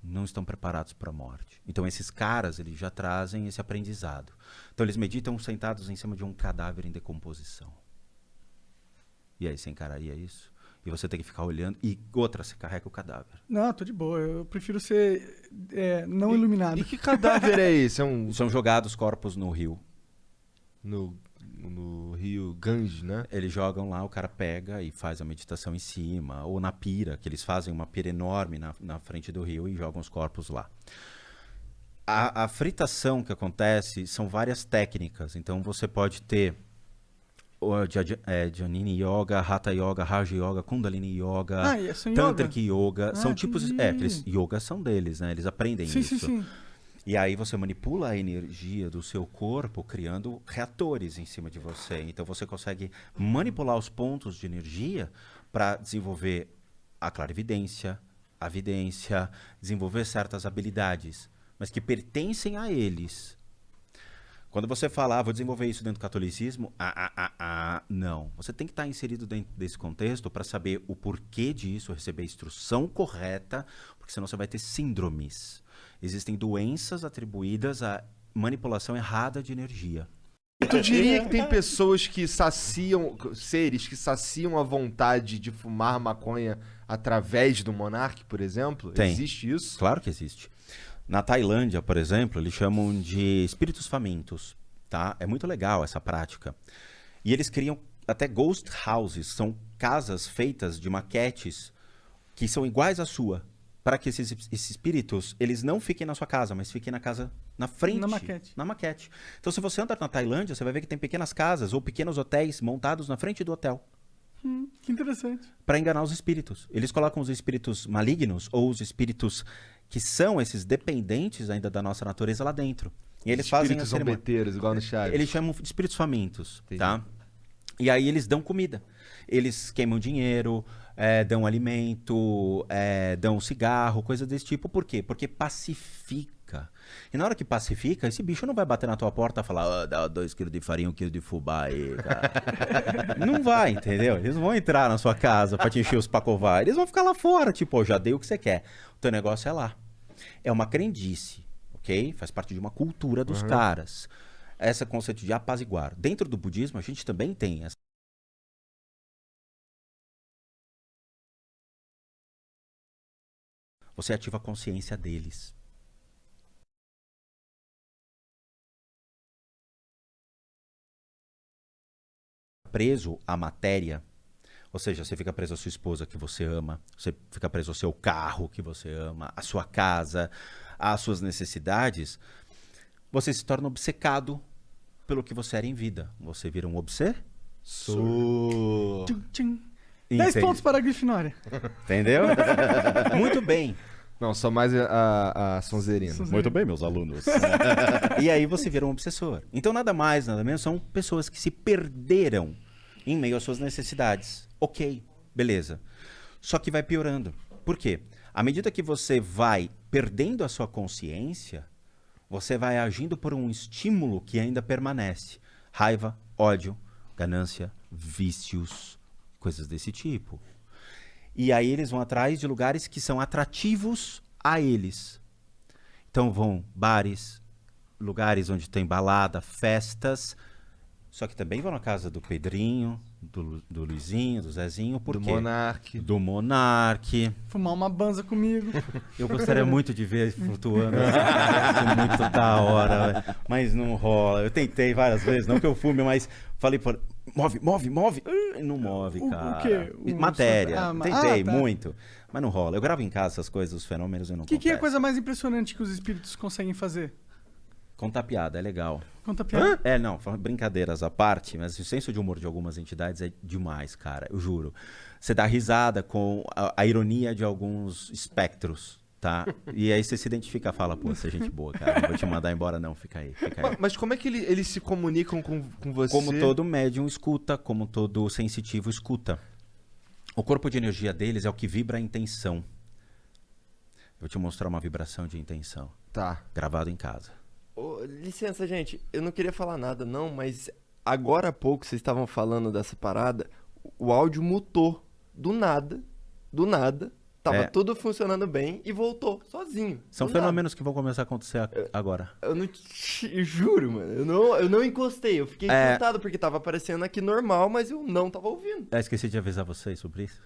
Não estão preparados para a morte. Então esses caras, eles já trazem esse aprendizado. Então eles meditam sentados em cima de um cadáver em decomposição. E aí, você encararia isso? E você tem que ficar olhando. E outra, você carrega o cadáver. Não, tô de boa. Eu prefiro ser não iluminado. E que cadáver é esse? São jogados corpos no rio. No rio Ganges, né? Eles jogam lá, o cara pega e faz a meditação em cima. Ou na pira, que eles fazem uma pira enorme na frente do rio e jogam os corpos lá. A fritação que acontece são várias técnicas. Então você pode ter Jnana Yoga, Hatha Yoga, Raja Yoga, Kundalini Yoga, Tantric Yoga. São tipos de... aqueles yogas são deles, né? Eles aprendem isso. Sim. E aí você manipula a energia do seu corpo criando reatores em cima de você. Então você consegue manipular os pontos de energia para desenvolver a clarividência, a vidência, desenvolver certas habilidades, mas que pertencem a eles. Quando você fala, vou desenvolver isso dentro do catolicismo, não. Você tem que estar inserido dentro desse contexto para saber o porquê disso, receber a instrução correta, porque senão você vai ter síndromes. Existem doenças atribuídas à manipulação errada de energia. Tu diria que tem pessoas que seres que saciam a vontade de fumar maconha através do monarca, por exemplo? Tem. Existe isso? Claro que existe. Na Tailândia, por exemplo, eles chamam de espíritos famintos, tá? É muito legal essa prática. E eles criam até ghost houses, são casas feitas de maquetes que são iguais à sua, para que esses espíritos, eles não fiquem na sua casa, mas fiquem na casa na frente. Na maquete. Então, se você andar na Tailândia, você vai ver que tem pequenas casas ou pequenos hotéis montados na frente do hotel. Que interessante. Para enganar os espíritos. Eles colocam os espíritos malignos ou os espíritos que são esses dependentes ainda da nossa natureza lá dentro. E eles fazem a Espíritos cerimônia. zombeteiros, igual no Chaves. Eles chamam de espíritos famintos, Entendi. tá? E aí eles dão comida. Eles queimam dinheiro, dão alimento, dão cigarro, coisa desse tipo. Por quê? Porque pacifica. E na hora que pacifica, esse bicho não vai bater na tua porta e falar, dá 2 quilos de farinha, 1 quilo de fubá aí, cara. Não vai, entendeu? Eles não vão entrar na sua casa pra te encher os pacovar. Eles vão ficar lá fora, tipo, ó, já dei o que você quer. O teu negócio é lá. É uma crendice, ok? Faz parte de uma cultura dos caras. Esse conceito de apaziguar. Dentro do budismo, a gente também tem essa. Você ativa a consciência deles. Preso à matéria, ou seja, você fica preso à sua esposa que você ama, você fica preso ao seu carro que você ama, à sua casa, às suas necessidades, você se torna obcecado pelo que você era em vida. Você vira um obsessor. Tchum, tchum. 10 Entende? pontos para a Grifinória. Entendeu? Muito bem. Não, só mais a Sonzerina. Muito bem, meus alunos. E aí você vira um obsessor. Então nada mais, nada menos, são pessoas que se perderam em meio às suas necessidades. Ok, beleza. Só que vai piorando. Por quê? À medida que você vai perdendo a sua consciência, você vai agindo por um estímulo que ainda permanece. Raiva, ódio, ganância, vícios, coisas desse tipo. E aí eles vão atrás de lugares que são atrativos a eles. Então vão bares, lugares onde tem balada, festas. Só que também vão na casa do Pedrinho, do Luizinho, do Zezinho. Por Do quê? Monark. Do Monark. Fumar uma banza comigo. Eu gostaria muito de ver flutuando. Assim, muito da hora, véio. Mas não rola. Eu tentei várias vezes, não que eu fume, mas falei por... Move. Não move, cara. O quê? Matéria. Tentei tá. muito, mas não rola. Eu gravo em casa essas coisas, os fenômenos, eu não O que é a confesso. coisa mais impressionante que os espíritos conseguem fazer? Contar piada, é legal. Conta a piada. Não, brincadeiras à parte, mas o senso de humor de algumas entidades é demais, cara, eu juro. Você dá risada com a ironia de alguns espectros, tá? E aí você se identifica e fala, pô, você é gente boa, cara, não vou te mandar embora não, fica aí. Mas como é que eles se comunicam com você? Como todo médium escuta, como todo sensitivo escuta. O corpo de energia deles é o que vibra a intenção. Eu vou te mostrar uma vibração de intenção, Tá. gravado em casa. Ô, licença, gente. Eu não queria falar nada, não, mas agora há pouco vocês estavam falando dessa parada, o áudio mutou. Do nada. Tava tudo funcionando bem e voltou, sozinho. São do nada. fenômenos que vão começar a acontecer agora. Eu não te juro, mano. Eu não encostei. Eu fiquei espantado porque tava aparecendo aqui normal, mas eu não tava ouvindo. Esqueci de avisar vocês sobre isso.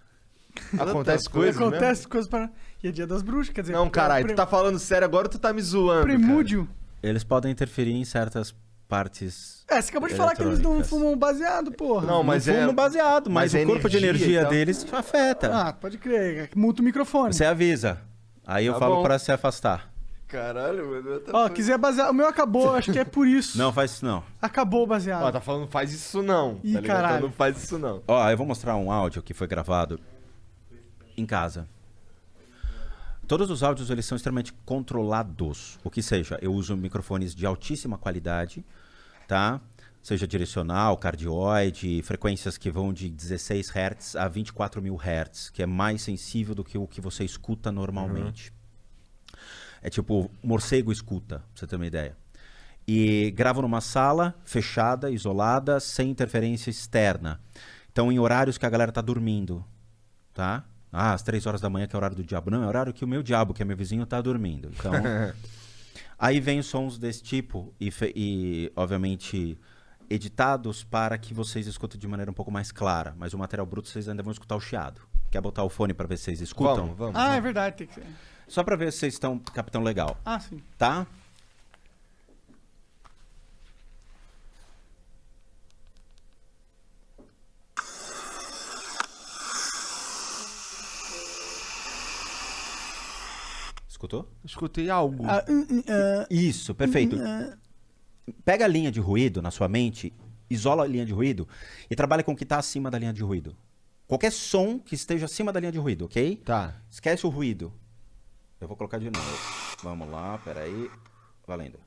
Acontece coisas mesmo? Acontece coisas para... E é dia das bruxas, quer dizer... Não, caralho, tu tá falando sério agora ou tu tá me zoando? Premúdio. Eles podem interferir em certas partes. Você acabou de falar que eles não eletrônicas. fumam baseado, porra. Não, mas não fumo baseado, mas mas o corpo de energia energia e tal. deles afeta. Ah, pode crer. Muta o microfone. Você avisa. Aí eu Tá falo bom. pra se afastar. Caralho, mano. Ó, quiser baseado... O meu acabou, acho que é por isso. Não faz isso não. Acabou o Ó, baseado. tá falando, faz isso não. Ih, tá ligado? caralho. Então não faz isso não. Ó, eu vou mostrar um áudio que foi gravado em casa. Todos os áudios eles são extremamente controlados. O que seja, eu uso microfones de altíssima qualidade, tá? Seja direcional, cardioide, frequências que vão de 16 Hz a 24.000 Hz, que é mais sensível do que o que você escuta normalmente. É tipo, morcego escuta, pra você ter uma ideia. E gravo numa sala fechada, isolada, sem interferência externa. Então, em horários que a galera tá dormindo, tá? Ah, às 3 horas da manhã, que é o horário do diabo. Não, é o horário que o meu diabo, que é meu vizinho, tá dormindo. Então, aí vem os sons desse tipo e, obviamente, editados para que vocês escutem de maneira um pouco mais clara. Mas o material bruto vocês ainda vão escutar o chiado. Quer botar o fone para ver se vocês escutam? Vamos. Ah, é verdade, tem que ser. Só para ver se vocês estão captando legal, Ah, sim. tá? Escutou? Escutei algo. Isso, perfeito. Pega a linha de ruído na sua mente, isola a linha de ruído e trabalha com o que está acima da linha de ruído. Qualquer som que esteja acima da linha de ruído, ok? Tá. Esquece o ruído. Eu vou colocar de novo. Vamos lá, peraí. Valendo.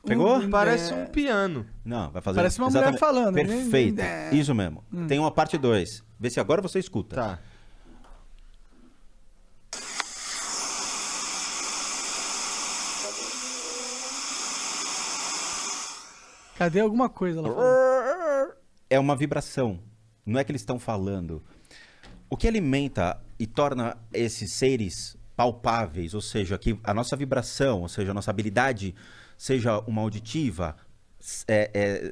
Pegou? Parece um piano. Não, vai fazer... Parece uma mulher falando. Perfeito. Isso mesmo. Tem uma parte 2. Vê se agora você escuta. Tá. Cadê alguma coisa lá fora? É uma vibração. Não é que eles estão falando. O que alimenta e torna esses seres palpáveis, ou seja, que a nossa vibração, ou seja, a nossa habilidade, seja uma auditiva,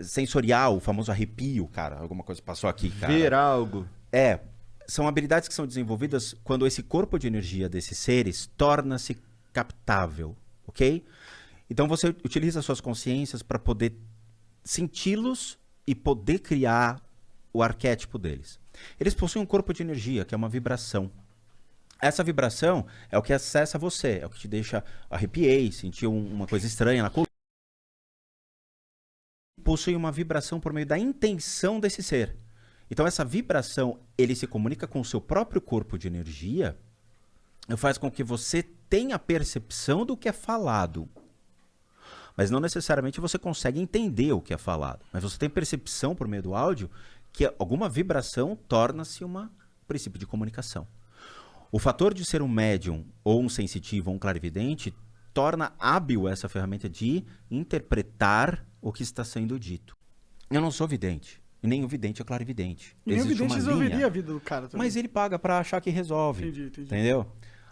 sensorial, o famoso arrepio, cara, alguma coisa passou aqui, cara. Ver algo. São habilidades que são desenvolvidas quando esse corpo de energia desses seres torna-se captável, ok? Então você utiliza suas consciências para poder senti-los e poder criar o arquétipo deles. Eles possuem um corpo de energia, que é uma vibração. Essa vibração é o que acessa você, é o que te deixa arrepiei, sentir uma coisa estranha na coluna. Possui uma vibração por meio da intenção desse ser. Então essa vibração, ele se comunica com o seu próprio corpo de energia e faz com que você tenha a percepção do que é falado. Mas não necessariamente você consegue entender o que é falado. Mas você tem percepção por meio do áudio que alguma vibração torna-se um princípio de comunicação. O fator de ser um médium, ou um sensitivo, ou um clarividente, torna hábil essa ferramenta de interpretar o que está sendo dito. Eu não sou vidente. E nem o vidente é clarividente. E nem o Existe vidente uma resolveria linha, a vida do cara também. mas ele paga para achar que resolve. Entendi. Entendeu?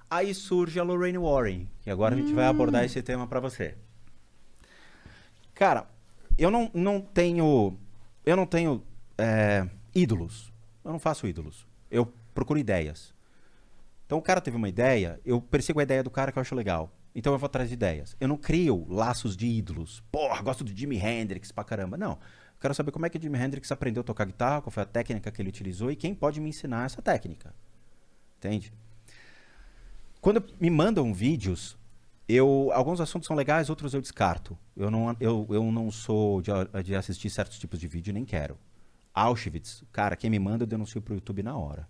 Aí surge a Lorraine Warren, que agora a gente vai abordar esse tema para você. Cara, eu não tenho ídolos. Eu não faço ídolos. Eu procuro ideias. Então o cara teve uma ideia, eu persigo a ideia do cara que eu acho legal. Então eu vou atrás de ideias. Eu não crio laços de ídolos. Porra, gosto do Jimi Hendrix pra caramba. Não. Eu quero saber como é que o Jimi Hendrix aprendeu a tocar guitarra, qual foi a técnica que ele utilizou e quem pode me ensinar essa técnica. Entende? Quando me mandam vídeos, alguns assuntos são legais, outros eu descarto. Eu não sou de assistir certos tipos de vídeo, nem quero. Auschwitz, cara, quem me manda eu denuncio pro YouTube na hora.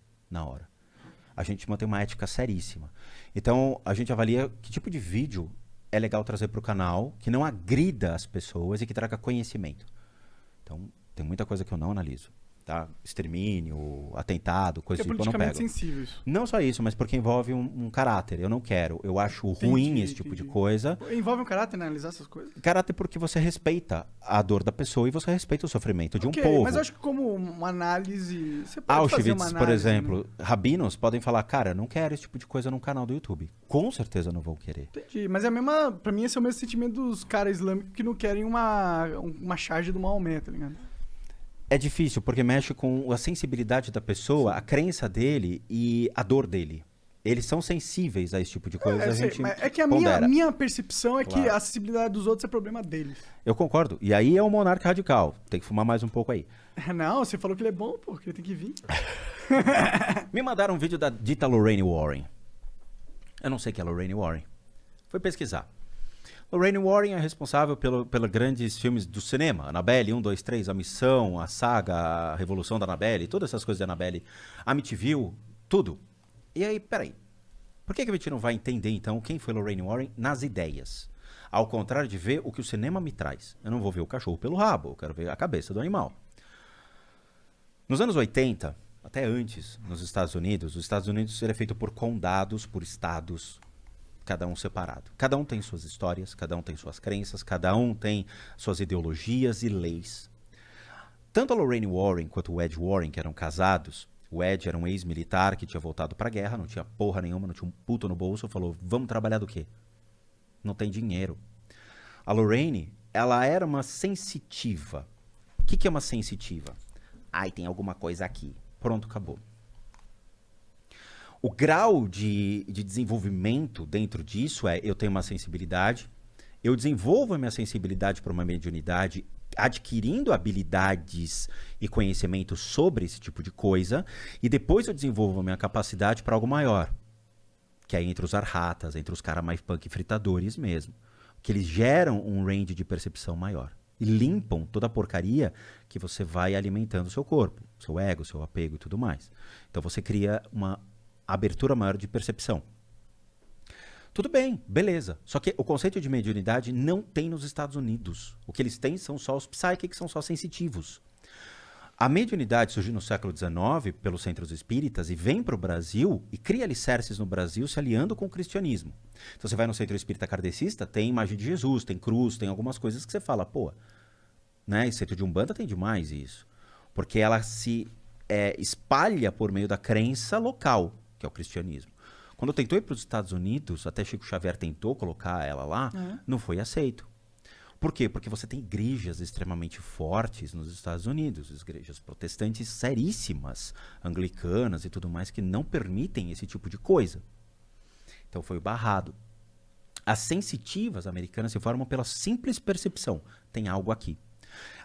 A gente mantém uma ética seríssima. Então, a gente avalia que tipo de vídeo é legal trazer para o canal, que não agrida as pessoas e que traga conhecimento. Então, tem muita coisa que eu não analiso. Tá? Extermínio, atentado, coisa Porque tipo, eu não pego. sensível isso. Não só isso, mas porque envolve um caráter. Eu não quero. Eu acho ruim esse tipo de coisa. Envolve um caráter, né? Analisar essas coisas. Caráter porque você respeita a dor da pessoa e você respeita o sofrimento de um Ok, povo. mas eu acho que como uma análise... Você pode fazer uma Auschwitz, análise, por exemplo, né? rabinos podem falar, cara, eu não quero esse tipo de coisa no canal do YouTube. Com certeza não vão querer. Entendi, mas é a mesma... Pra mim esse é o mesmo sentimento dos caras islâmicos que não querem uma charge do Maomé, tá ligado? É difícil, porque mexe com a sensibilidade da pessoa, a crença dele e a dor dele. Eles são sensíveis a esse tipo de coisa. É que a minha percepção é que a acessibilidade dos outros é problema deles. Eu concordo. E aí é o monarca radical. Tem que fumar mais um pouco aí. Não, você falou que ele é bom, pô, que ele tem que vir. Me mandaram um vídeo da dita Lorraine Warren. Eu não sei quem é Lorraine Warren. Fui pesquisar. Lorraine Warren é responsável pelos grandes filmes do cinema. Annabelle 1, 2, 3, A Missão, a Saga, a Revolução da Annabelle, todas essas coisas da Annabelle. Amityville, tudo. E aí, peraí. Por que a gente não vai entender, então, quem foi Lorraine Warren nas ideias? Ao contrário de ver o que o cinema me traz. Eu não vou ver o cachorro pelo rabo, eu quero ver a cabeça do animal. Nos anos 80, até antes, nos Estados Unidos, os Estados Unidos era feito por condados, por estados, cada um separado. Cada um tem suas histórias, cada um tem suas crenças, cada um tem suas ideologias e leis. Tanto a Lorraine Warren quanto o Ed Warren, que eram casados, o Ed era um ex-militar que tinha voltado pra guerra, não tinha porra nenhuma, não tinha um puto no bolso, falou, vamos trabalhar do quê? Não tem dinheiro. A Lorraine, ela era uma sensitiva. O que é uma sensitiva? Ai, tem alguma coisa aqui. Pronto, acabou. O grau de desenvolvimento dentro disso eu tenho uma sensibilidade, eu desenvolvo a minha sensibilidade para uma mediunidade, adquirindo habilidades e conhecimento sobre esse tipo de coisa, e depois eu desenvolvo a minha capacidade para algo maior, que é entre os arhatas, entre os caras mais punk fritadores mesmo, que eles geram um range de percepção maior e limpam toda a porcaria que você vai alimentando o seu corpo, seu ego, seu apego e tudo mais. Então você cria uma abertura maior de percepção. Tudo bem, beleza. Só que o conceito de mediunidade não tem nos Estados Unidos. O que eles têm são só os psychics, são só sensitivos. A mediunidade surgiu no século XIX pelos centros espíritas e vem para o Brasil e cria alicerces no Brasil se aliando com o cristianismo. Então você vai no centro espírita kardecista, tem imagem de Jesus, tem cruz, tem algumas coisas que você fala, pô, né? E centro de Umbanda tem demais isso. Porque ela se espalha por meio da crença local, que é o cristianismo. Quando eu tentou ir para os Estados Unidos, até Chico Xavier tentou colocar ela lá, não foi aceito. Por quê? Porque você tem igrejas extremamente fortes nos Estados Unidos, igrejas protestantes seríssimas, anglicanas e tudo mais, que não permitem esse tipo de coisa. Então foi barrado. As sensitivas americanas se formam pela simples percepção. Tem algo aqui.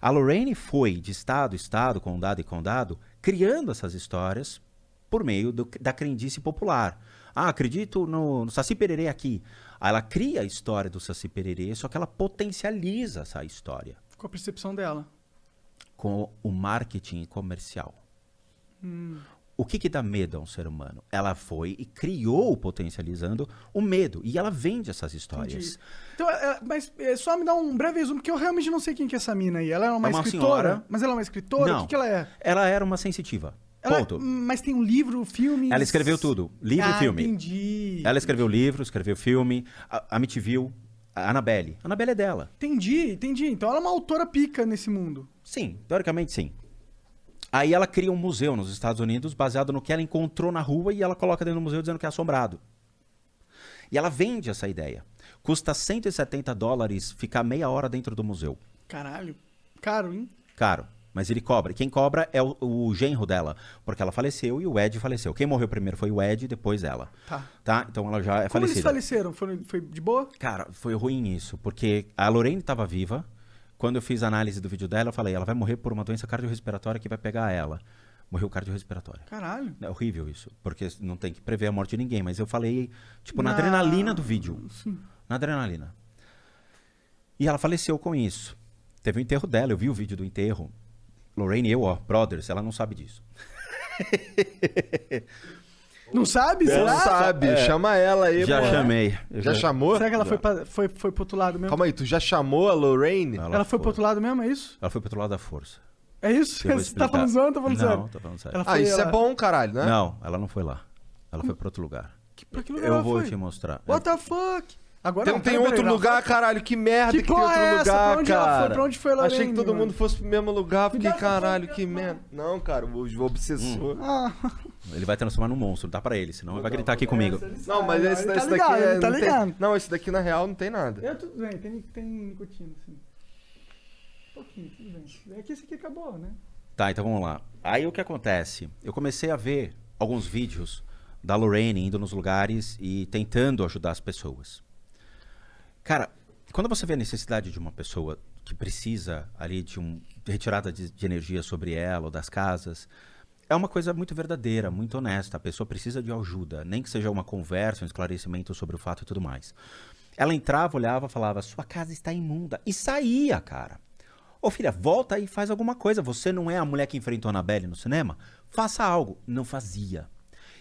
A Lorraine foi de estado em estado, condado em condado, criando essas histórias por meio da crendice popular. Ah, acredito no Saci Pererê aqui. Aí ela cria a história do Saci Pererê, só que ela potencializa essa história. Com a percepção dela. Com o marketing comercial. O que dá medo a um ser humano? Ela foi e criou, potencializando o medo. E ela vende essas histórias. Entendi. Então, mas só me dá um breve resumo, porque eu realmente não sei quem que é essa mina aí. Ela é uma escritora? Senhora. Mas ela é uma escritora? Não. O que ela é? Ela era uma sensitiva. Ponto. Mas tem um livro, filme... Ela escreveu tudo. Livro e filme. Entendi. Ela escreveu livro, escreveu filme. A Amityville, a Annabelle. A Annabelle é dela. Entendi. Então ela é uma autora pica nesse mundo. Sim, teoricamente sim. Aí ela cria um museu nos Estados Unidos baseado no que ela encontrou na rua e ela coloca dentro do museu dizendo que é assombrado. E ela vende essa ideia. Custa $170 ficar meia hora dentro do museu. Caralho. Caro, hein? Caro. Mas ele cobra. Quem cobra é o genro dela. Porque ela faleceu e o Ed faleceu. Quem morreu primeiro foi o Ed e depois ela. Tá? Então ela já é Como falecida. eles faleceram? Foi de boa? Cara, foi ruim isso. Porque a Lorraine estava viva. Quando eu fiz a análise do vídeo dela, eu falei, ela vai morrer por uma doença cardiorrespiratória que vai pegar ela. Morreu cardiorrespiratória. Caralho. É horrível isso. Porque não tem que prever a morte de ninguém. Mas eu falei, tipo, na adrenalina do vídeo. Sim. Na adrenalina. E ela faleceu com isso. Teve o enterro dela. Eu vi o vídeo do enterro. Lorraine e eu, brothers, ela não sabe disso. Não sabe? Não Será? sabe, chama ela aí. Já pô. chamei. Já chamou? Será que ela foi pro outro lado mesmo? Calma aí, tu já chamou a Lorraine? Ela foi pro outro lado mesmo, é isso? Ela foi pro outro lado da força. É isso? Eu vou Você tá explicar. falando zoando ou tá falando sério? Não, tô falando sério. Ela foi, Isso é ela- bom, caralho, né? Não, ela não foi lá. Ela foi pra outro lugar. Pra que lugar Eu ela vou foi? te mostrar. What the fuck? Agora Tem, não, tem peraí, outro não. lugar, caralho, que merda Que que, tem porra outro é essa? lugar, Pra onde ela foi? cara. Pra onde foi a Lorraine, Achei que todo mano? mundo fosse pro mesmo lugar, fiquei, dá essa caralho, foto, que merda. Não, cara, o obsessor. Ah, Ele vai transformar num monstro, dá pra ele, senão ele vai gritar aqui comigo. Não, mas ele esse, tá esse ligado, daqui ele tá não ligado. tem. Não, esse daqui na real não tem nada. tudo bem, tem nicotina, assim. Um pouquinho, tudo bem. É que esse aqui acabou, né? Tá, então vamos lá. Aí o que acontece? Eu comecei a ver alguns vídeos da Lorraine indo nos lugares e tentando ajudar as pessoas. Cara, quando você vê a necessidade de uma pessoa que precisa ali de retirada de energia sobre ela ou das casas, é uma coisa muito verdadeira, muito honesta. A pessoa precisa de ajuda, nem que seja uma conversa, um esclarecimento sobre o fato e tudo mais. Ela entrava, olhava, falava, sua casa está imunda. E saía, cara. Ô filha, volta e faz alguma coisa. Você não é a mulher que enfrentou a Annabelle no cinema? Faça algo. Não fazia.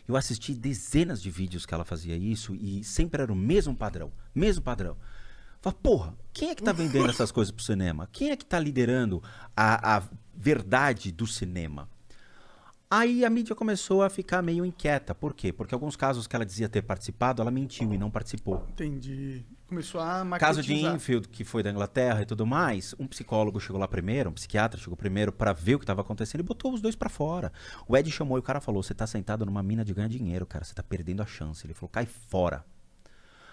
Eu assisti dezenas de vídeos que ela fazia isso e sempre era o mesmo padrão. Mesmo padrão. Fala, porra, quem é que tá vendendo essas coisas pro cinema? Quem é que tá liderando a verdade do cinema? Aí a mídia começou a ficar meio inquieta. Por quê? Porque alguns casos que ela dizia ter participado, ela mentiu e não participou. Entendi. Começou a Caso de marketizar. Enfield, que foi da Inglaterra e tudo mais, um psicólogo chegou lá primeiro, um psiquiatra chegou primeiro pra ver o que estava acontecendo e botou os dois pra fora. O Ed chamou e o cara falou, você tá sentado numa mina de ganhar dinheiro, cara, você tá perdendo a chance. Ele falou, cai fora.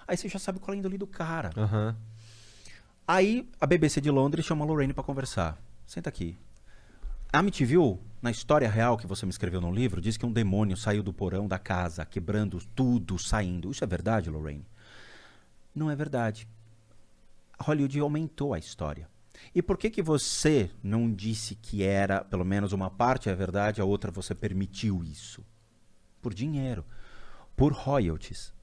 Aí você já sabe qual é a índole do cara. Aham. Aí a BBC de Londres chamou a Lorraine pra conversar. Senta aqui. A Amityville, na história real que você me escreveu no livro, diz que um demônio saiu do porão da casa, quebrando tudo, saindo. Isso é verdade, Lorraine? Não é verdade. Hollywood aumentou a história. E por que você não disse que era, pelo menos uma parte é verdade, a outra você permitiu isso? Por dinheiro, por royalties.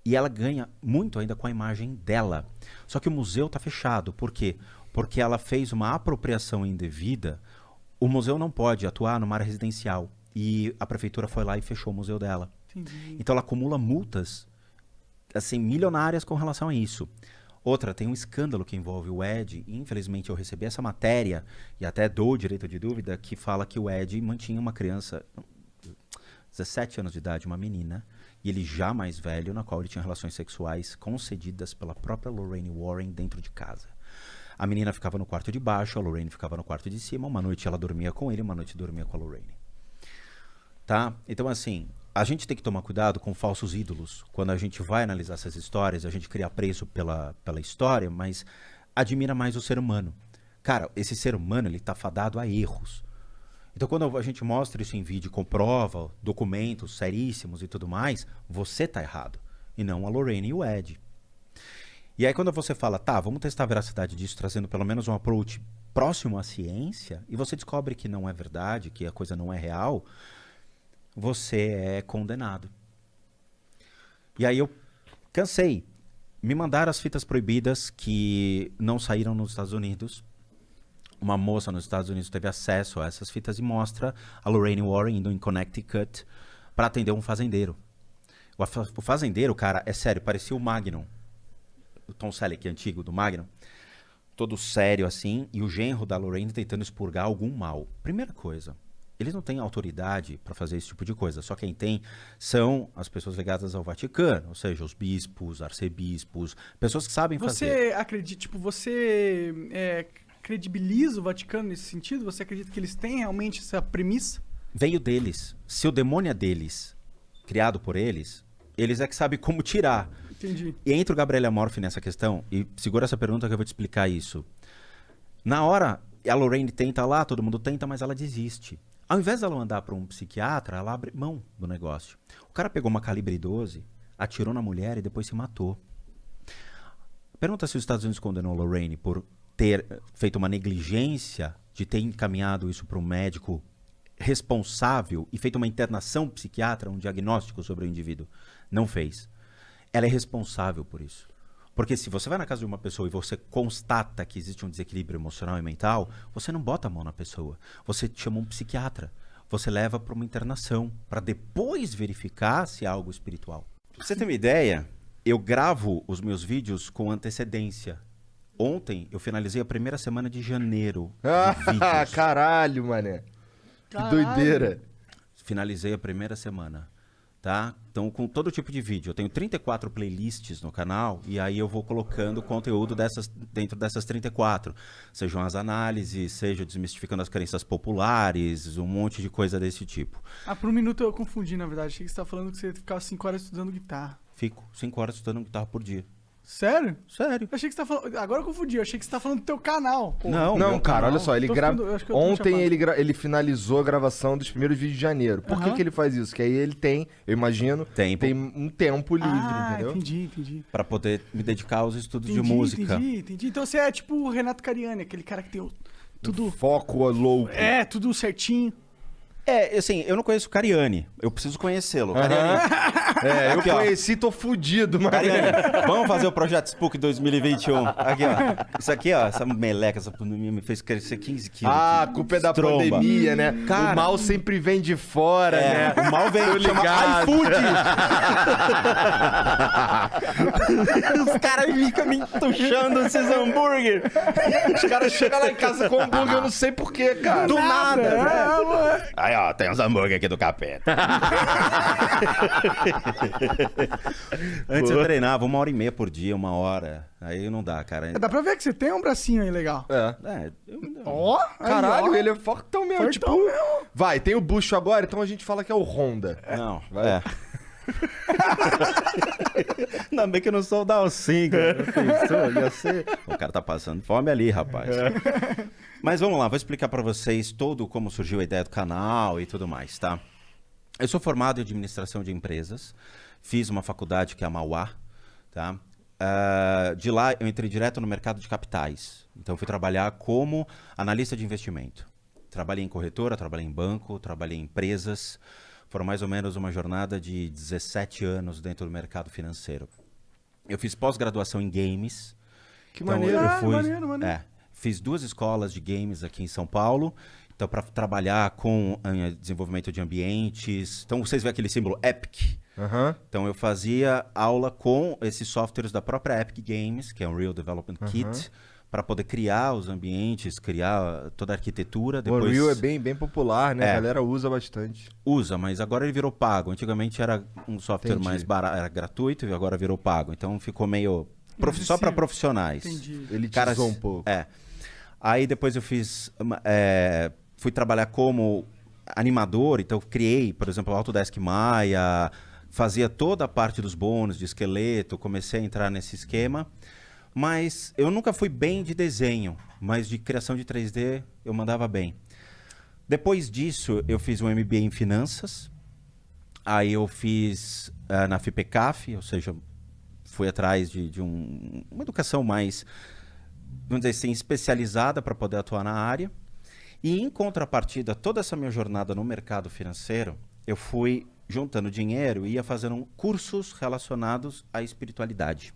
E ela ganha muito ainda com a imagem dela. Só que o museu está fechado. Por quê? Porque ela fez uma apropriação indevida. O museu não pode atuar numa área residencial. E a prefeitura foi lá e fechou o museu dela. Entendi. Então ela acumula multas assim, milionárias com relação a isso. Outra, tem um escândalo que envolve o Ed. Infelizmente, eu recebi essa matéria, e até dou o direito de dúvida, que fala que o Ed mantinha uma criança, 17 anos de idade, uma menina, e ele já mais velho, na qual ele tinha relações sexuais concedidas pela própria Lorraine Warren dentro de casa. A menina ficava no quarto de baixo, a Lorraine ficava no quarto de cima, uma noite ela dormia com ele, uma noite dormia com a Lorraine. Tá? Então, assim, a gente tem que tomar cuidado com falsos ídolos. Quando a gente vai analisar essas histórias, a gente cria apreço pela história, mas admira mais o ser humano. Cara, esse ser humano, ele tá fadado a erros. Então, quando a gente mostra isso em vídeo, comprova, documentos seríssimos e tudo mais, você tá errado. E não a Lorraine e o Ed. E aí, quando você fala, tá, vamos testar a veracidade disso, trazendo pelo menos um approach próximo à ciência, e você descobre que não é verdade, que a coisa não é real, você é condenado. E aí eu cansei. Me mandaram as fitas proibidas que não saíram nos Estados Unidos. Uma moça nos Estados Unidos teve acesso a essas fitas e mostra a Lorraine Warren indo em Connecticut para atender um fazendeiro. O fazendeiro, cara, é sério, parecia o Magnum. O Tom Selleck, antigo, do Magnum. Todo sério assim, e o genro da Lorraine tentando expurgar algum mal. Primeira coisa, eles não têm autoridade para fazer esse tipo de coisa. Só quem tem são as pessoas ligadas ao Vaticano, ou seja, os bispos, arcebispos, pessoas que sabem fazer. Você acredita, tipo, você credibiliza o Vaticano nesse sentido? Você acredita que eles têm realmente essa premissa? Veio deles. Se o demônio é deles, criado por eles, eles é que sabem como tirar. Entendi. E entra o Gabriel Amorfi nessa questão, e segura essa pergunta que eu vou te explicar isso. Na hora, a Lorraine tenta lá, todo mundo tenta, mas ela desiste. Ao invés dela mandar para um psiquiatra, ela abre mão do negócio. O cara pegou uma calibre 12, atirou na mulher e depois se matou. Pergunta se os Estados Unidos condenou a Lorraine por ter feito uma negligência de ter encaminhado isso para um médico responsável e feito uma internação psiquiatra, um diagnóstico sobre o indivíduo. Não fez. Ela é responsável por isso. Porque se você vai na casa de uma pessoa e você constata que existe um desequilíbrio emocional e mental, você não bota a mão na pessoa. Você chama um psiquiatra. Você leva para uma internação, para depois verificar se é algo espiritual. Pra você ter uma ideia, eu gravo os meus vídeos com antecedência. Ontem eu finalizei a primeira semana de janeiro de vídeos. Caralho, mané. Que doideira. Finalizei a primeira semana. Tá? Então, com todo tipo de vídeo. Eu tenho 34 playlists no canal e aí eu vou colocando conteúdo dentro dessas 34. Sejam as análises, seja desmistificando as crenças populares, um monte de coisa desse tipo. Por um minuto eu confundi, na verdade. Achei que você estava falando que você ficava 5 horas estudando guitarra. Fico 5 horas estudando guitarra por dia. Sério? Sério. Eu achei que você tava falando... Agora eu confundi. Eu achei que você estava falando do teu canal. Pô. Não, meu cara, canal. olha só, ele Tô grava. ficando- eu acho que eu tô Ontem chapado. ele finalizou a gravação dos primeiros vídeos de janeiro. Por que Aham. que ele faz isso? Que aí ele tem, eu imagino, Tempo. tem um tempo livre, entendeu? Entendi. Pra poder me dedicar aos estudos de Entendi, música. Entendi. Então você é tipo o Renato Cariani, aquele cara que tem tudo... Foco louco. Tudo certinho. É, assim, eu não conheço o Cariani. Eu preciso conhecê-lo. Cariani, É, eu Aqui, ó. conheci, tô fudido, mas. Cariani, vamos fazer o Projeto Spook 2021. Aqui, ó. Isso aqui, ó. Essa meleca, essa pandemia me fez crescer 15 quilos. Ah, a culpa é da Tromba. pandemia, né? Cara, o mal sempre vem de fora, né? o mal vem, Tô chama ligado. iFood. Os caras ficam me entuchando esses hambúrguer. Os caras chegam lá em casa com hambúrguer, eu não sei porquê, cara. Do nada. mano. Aí, ó, tem uns hambúrguer aqui do capeta. Antes eu treinava 1h30 por dia, 1 hora. Aí não dá, cara. Dá pra ver que você tem um bracinho aí legal. É. Ó, aí, Caralho, ó. ele é fortão mesmo. Fortão Tipo, mesmo. vai, tem o bucho agora, então a gente fala que é o Honda. Não, Vai. é. Ainda bem que eu não sou o Dalcin, cara. Pensou, ia ser... O cara tá passando fome ali, rapaz. Mas vamos lá, vou explicar pra vocês todo como surgiu a ideia do canal e tudo mais, tá? Eu sou formado em administração de empresas, fiz uma faculdade que é a Mauá, tá? De lá eu entrei direto no mercado de capitais. Então fui trabalhar como analista de investimento. Trabalhei em corretora, trabalhei em banco, trabalhei em empresas. Foram mais ou menos uma jornada de 17 anos dentro do mercado financeiro. Eu fiz pós-graduação em games. Que Então, maneiro. eu Ah, fui, maneiro. fiz 2 escolas de games aqui em São Paulo. Então, para trabalhar com desenvolvimento de ambientes. Então, vocês veem aquele símbolo Epic. Aham. Então eu fazia aula com esses softwares da própria Epic Games, que é o Unreal Development Kit, para poder criar os ambientes, criar toda a arquitetura. O Depois Unreal é bem popular, né? É. A galera usa bastante. usa, mas agora ele virou pago. Antigamente era um software Entendi. mais barato, era gratuito e agora virou pago. Então ficou meio só para Acessível. profissionais. Entendi. Ele Caras- tizou um pouco. É. Aí depois eu fui trabalhar como animador, então eu criei, por exemplo, o Autodesk Maya, fazia toda a parte dos bônus de esqueleto, comecei a entrar nesse esquema, mas eu nunca fui bem de desenho, mas de criação de 3D eu mandava bem. Depois disso, eu fiz um MBA em finanças, aí eu fiz na FIPECAF, ou seja, fui atrás de uma educação mais, vamos dizer assim, especializada para poder atuar na área. E em contrapartida, toda essa minha jornada no mercado financeiro, eu fui juntando dinheiro e ia fazendo cursos relacionados à espiritualidade.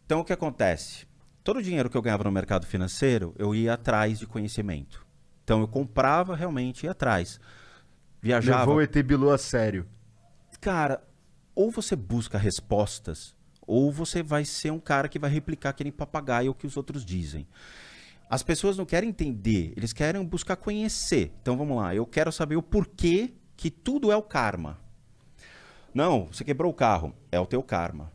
Então, o que acontece? Todo o dinheiro que eu ganhava no mercado financeiro, eu ia atrás de conhecimento. Então, eu comprava realmente e ia atrás. Viajava. Levou o ET Bilu a sério. Cara, ou você busca respostas, ou você vai ser um cara que vai replicar aquele papagaio que os outros dizem. As pessoas não querem entender, eles querem buscar conhecer. Então vamos lá, eu quero saber o porquê que tudo é o karma. Não, você quebrou o carro, é o teu karma.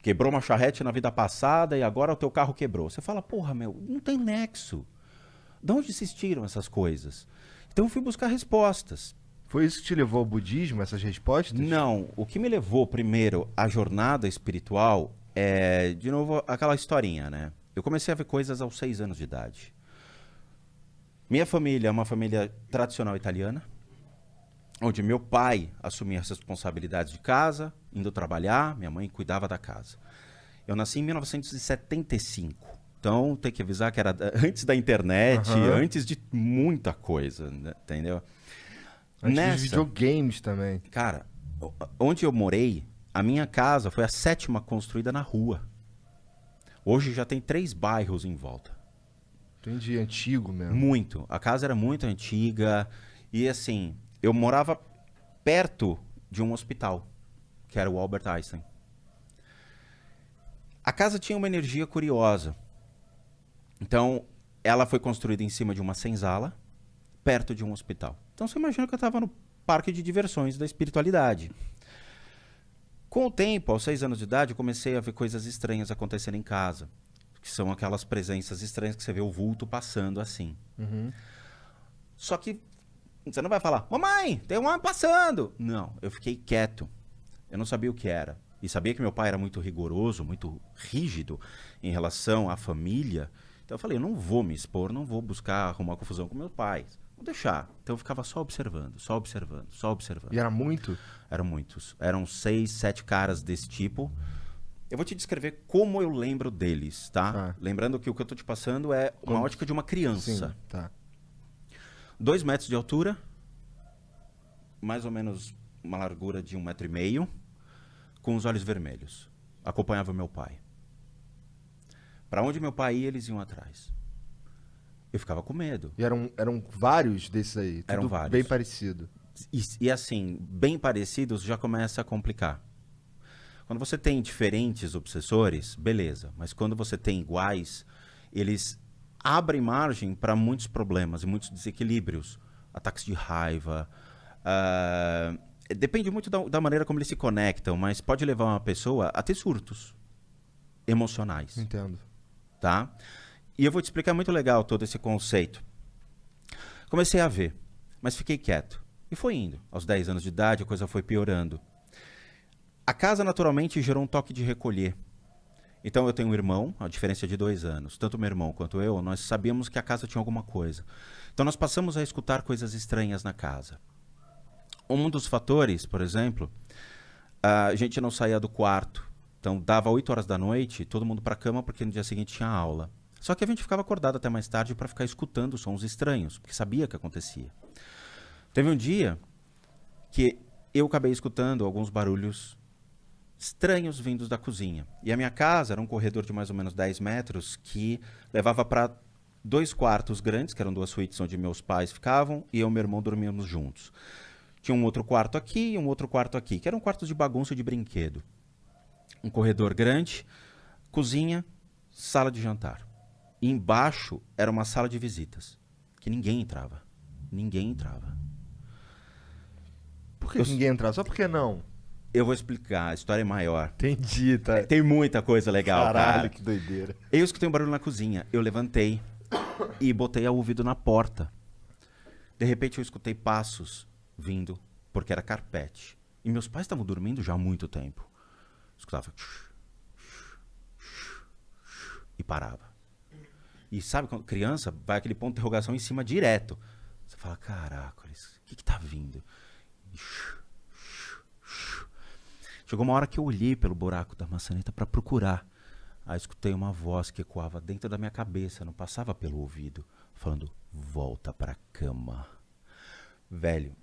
Quebrou uma charrete na vida passada e agora o teu carro quebrou. Você fala, porra, meu, não tem nexo. De onde existiram essas coisas? Então eu fui buscar respostas. Foi isso que te levou ao budismo, essas respostas? Não, o que me levou primeiro à jornada espiritual é, de novo, aquela historinha, né? Eu comecei a ver coisas aos 6 anos de idade. Minha família é uma família tradicional italiana, onde meu pai assumia as responsabilidades de casa, indo trabalhar, minha mãe cuidava da casa. Eu nasci em 1975, então tem que avisar que era antes da internet, antes de muita coisa, né? Entendeu? Antes dos videogames também. Cara, onde eu morei, a minha casa foi a 7ª construída na rua. Hoje já tem 3 bairros em volta. Entendi, antigo mesmo. Muito. A casa era muito antiga. E assim, eu morava perto de um hospital, que era o Albert Einstein. A casa tinha uma energia curiosa. Então, ela foi construída em cima de uma senzala, perto de um hospital. Então, você imagina que eu estava no parque de diversões da espiritualidade. Com o tempo, aos 6 anos de idade, eu comecei a ver coisas estranhas acontecendo em casa. Que são aquelas presenças estranhas que você vê o vulto passando assim. Só que você não vai falar, mamãe, tem um homem passando. Não, eu fiquei quieto. Eu não sabia o que era. E sabia que meu pai era muito rigoroso, muito rígido em relação à família. Então eu falei, eu não vou me expor, não vou buscar arrumar confusão com meus pais. Vou deixar. Então eu ficava só observando, só observando, só observando. E era muito? Eram muitos. Eram 6, 7 caras desse tipo. Eu vou te descrever como eu lembro deles, tá? Lembrando que o que eu tô te passando é uma ótica de uma criança. Sim, tá. 2 metros de altura, mais ou menos uma largura de 1,5 metro, com os olhos vermelhos. Acompanhava meu pai. Para onde meu pai ia, eles iam atrás. Eu ficava com medo. E eram vários desses aí? Tudo Eram vários. bem parecido. E assim, bem parecidos já começa a complicar. Quando você tem diferentes obsessores, beleza. Mas quando você tem iguais, eles abrem margem para muitos problemas e muitos desequilíbrios. Ataques de raiva. Depende muito da maneira como eles se conectam, mas pode levar uma pessoa a ter surtos emocionais. Entendo. Tá? E eu vou te explicar muito legal todo esse conceito. Comecei a ver, mas fiquei quieto. E foi indo. Aos 10 anos de idade, a coisa foi piorando. A casa, naturalmente, gerou um toque de recolher. Então, eu tenho um irmão, a diferença é de 2 anos. Tanto meu irmão quanto eu, nós sabíamos que a casa tinha alguma coisa. Então, nós passamos a escutar coisas estranhas na casa. Um dos fatores, por exemplo, a gente não saía do quarto. Então, dava 8 horas da noite, todo mundo para a cama, porque no dia seguinte tinha aula. Só que a gente ficava acordado até mais tarde para ficar escutando sons estranhos, porque sabia que acontecia. Teve um dia que eu acabei escutando alguns barulhos estranhos vindos da cozinha. E a minha casa era um corredor de mais ou menos 10 metros que levava para 2 quartos grandes, que eram 2 suítes onde meus pais ficavam, e eu e meu irmão dormíamos juntos. Tinha um outro quarto aqui e um outro quarto aqui, que eram quartos de bagunça de brinquedo. Um corredor grande, cozinha, sala de jantar. E embaixo era uma sala de visitas, que ninguém entrava. Ninguém entrava. Por que ninguém entrava? Só por que não? Eu vou explicar, a história é maior. Entendi, tá. Tem muita coisa legal, Caralho, cara. que doideira. Eu escutei um barulho na cozinha. Eu levantei e botei o ouvido na porta. De repente eu escutei passos vindo, porque era carpete. E meus pais estavam dormindo já há muito tempo. Eu escutava... E parava. E sabe, quando criança, vai aquele ponto de interrogação em cima direto. Você fala, caraca, o que tá vindo? E... Chegou uma hora que eu olhei pelo buraco da maçaneta para procurar. Aí escutei uma voz que ecoava dentro da minha cabeça, não passava pelo ouvido, falando, volta pra cama. Velho,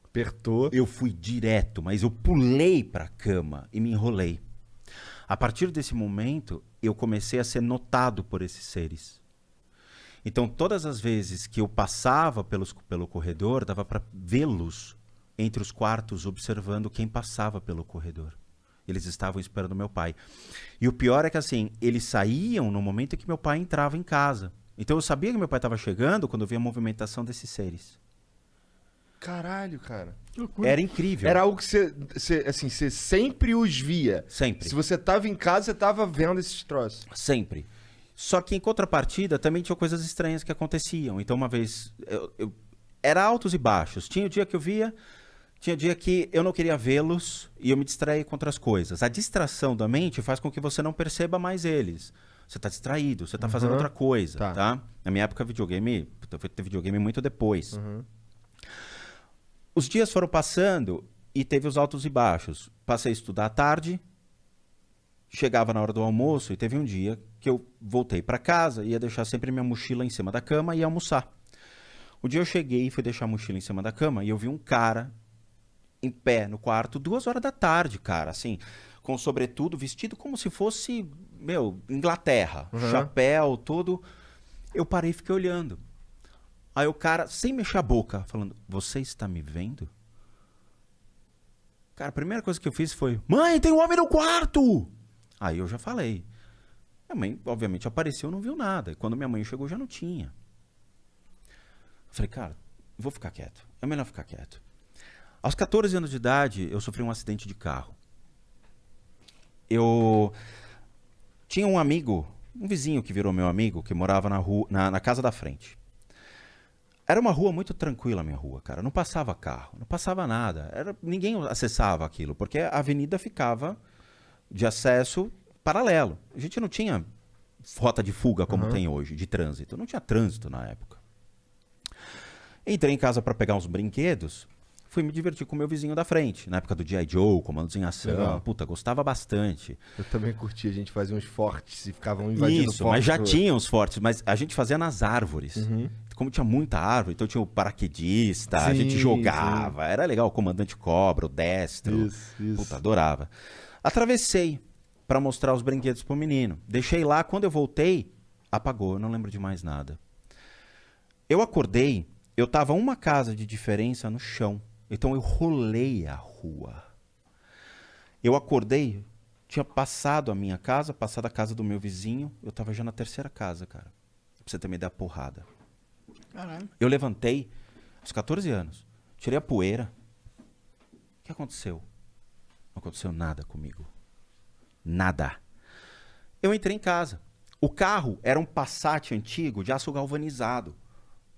Apertou. eu fui direto, mas eu pulei pra cama e me enrolei. A partir desse momento, eu comecei a ser notado por esses seres. Então, todas as vezes que eu passava pelo corredor, dava para vê-los entre os quartos, observando quem passava pelo corredor. Eles estavam esperando meu pai. E o pior é que, assim, eles saíam no momento em que meu pai entrava em casa. Então, eu sabia que meu pai estava chegando quando eu via a movimentação desses seres. Caralho, cara. Que loucura. Era incrível. Era algo que você sempre os via. Sempre. Se você tava em casa, você tava vendo esses troços. Sempre. Só que em contrapartida também tinha coisas estranhas que aconteciam. Então uma vez, era altos e baixos. Tinha o dia que eu via, tinha dia que eu não queria vê-los e eu me distraía com outras coisas. A distração da mente faz com que você não perceba mais eles. Você está distraído, você está fazendo outra coisa, tá? Na minha época, videogame, eu fui ter videogame muito depois. Os dias foram passando e teve os altos e baixos. Passei a estudar à tarde, chegava na hora do almoço e teve um dia que eu voltei para casa, ia deixar sempre minha mochila em cima da cama e ia almoçar. O dia eu cheguei e fui deixar a mochila em cima da cama e eu vi um cara em pé no quarto, 2 horas da tarde, cara, assim, com sobretudo, vestido como se fosse, Inglaterra, chapéu, todo. Eu parei e fiquei olhando. Aí o cara, sem mexer a boca, falando, você está me vendo? Cara, a primeira coisa que eu fiz foi, mãe, tem um homem no quarto! Aí eu já falei. Minha mãe, obviamente, apareceu, não viu nada. E quando minha mãe chegou, já não tinha. Eu falei, cara, vou ficar quieto. É melhor ficar quieto. Aos 14 anos de idade, eu sofri um acidente de carro. Eu tinha um amigo, um vizinho que virou meu amigo, que morava na rua, na casa da frente. Era uma rua muito tranquila, a minha rua, cara. Não passava carro, não passava nada. Ninguém acessava aquilo, porque a avenida ficava de acesso paralelo. A gente não tinha rota de fuga como tem hoje, de trânsito. Não tinha trânsito na época. Entrei em casa para pegar uns brinquedos, fui me divertir com o meu vizinho da frente. Na época do G.I. Joe, Comandos em Ação. Legal. Puta, gostava bastante. Eu também curti, a gente fazia uns fortes e ficavam invadindo Isso, mas já do- tinha uns fortes, mas a gente fazia nas árvores. Como tinha muita árvore, então tinha o paraquedista, a gente Sim, jogava. Era legal, o comandante cobra, o destro. Isso. Puta, adorava. Atravessei para mostrar os brinquedos pro menino. Deixei lá, quando eu voltei, apagou, eu não lembro de mais nada. Eu acordei, eu tava uma casa de diferença no chão. Então eu rolei a rua. Eu acordei, tinha passado a minha casa, passado a casa do meu vizinho, eu tava já na terceira casa, cara. Pra você ter uma ideia, porrada. Caralho. Eu levantei, aos 14 anos, tirei a poeira. O que aconteceu? Não aconteceu nada comigo. Nada. Eu entrei em casa. O carro era um Passat antigo de aço galvanizado.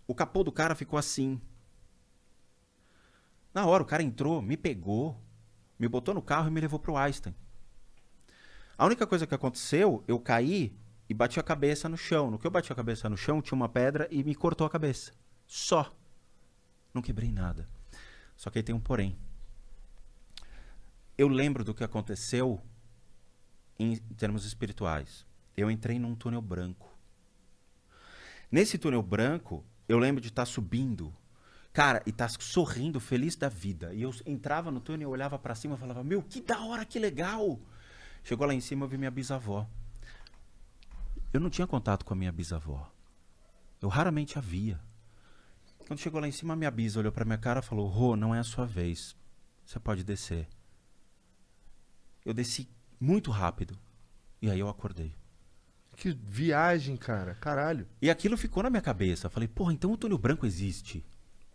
O capô do cara ficou assim. Na hora, o cara entrou, me pegou, me botou no carro e me levou pro Einstein. A única coisa que aconteceu, eu caí e bati a cabeça no chão. No que eu bati a cabeça no chão, tinha uma pedra e me cortou a cabeça. Só. Não quebrei nada. Só que aí tem um porém. Eu lembro do que aconteceu em termos espirituais. Eu entrei num túnel branco. Nesse túnel branco, eu lembro de estar subindo. Cara, e tá sorrindo, feliz da vida. E eu entrava no túnel, eu olhava pra cima e falava, meu, que da hora, que legal. Chegou lá em cima, eu vi minha bisavó. Eu não tinha contato com a minha bisavó. Eu raramente a via. Quando chegou lá em cima, minha bisa olhou pra minha cara e falou: Rô, não é a sua vez. Você pode descer. Eu desci muito rápido. E aí eu acordei. Que viagem, cara. Caralho. E aquilo ficou na minha cabeça. Eu falei, porra, então o túnel branco existe.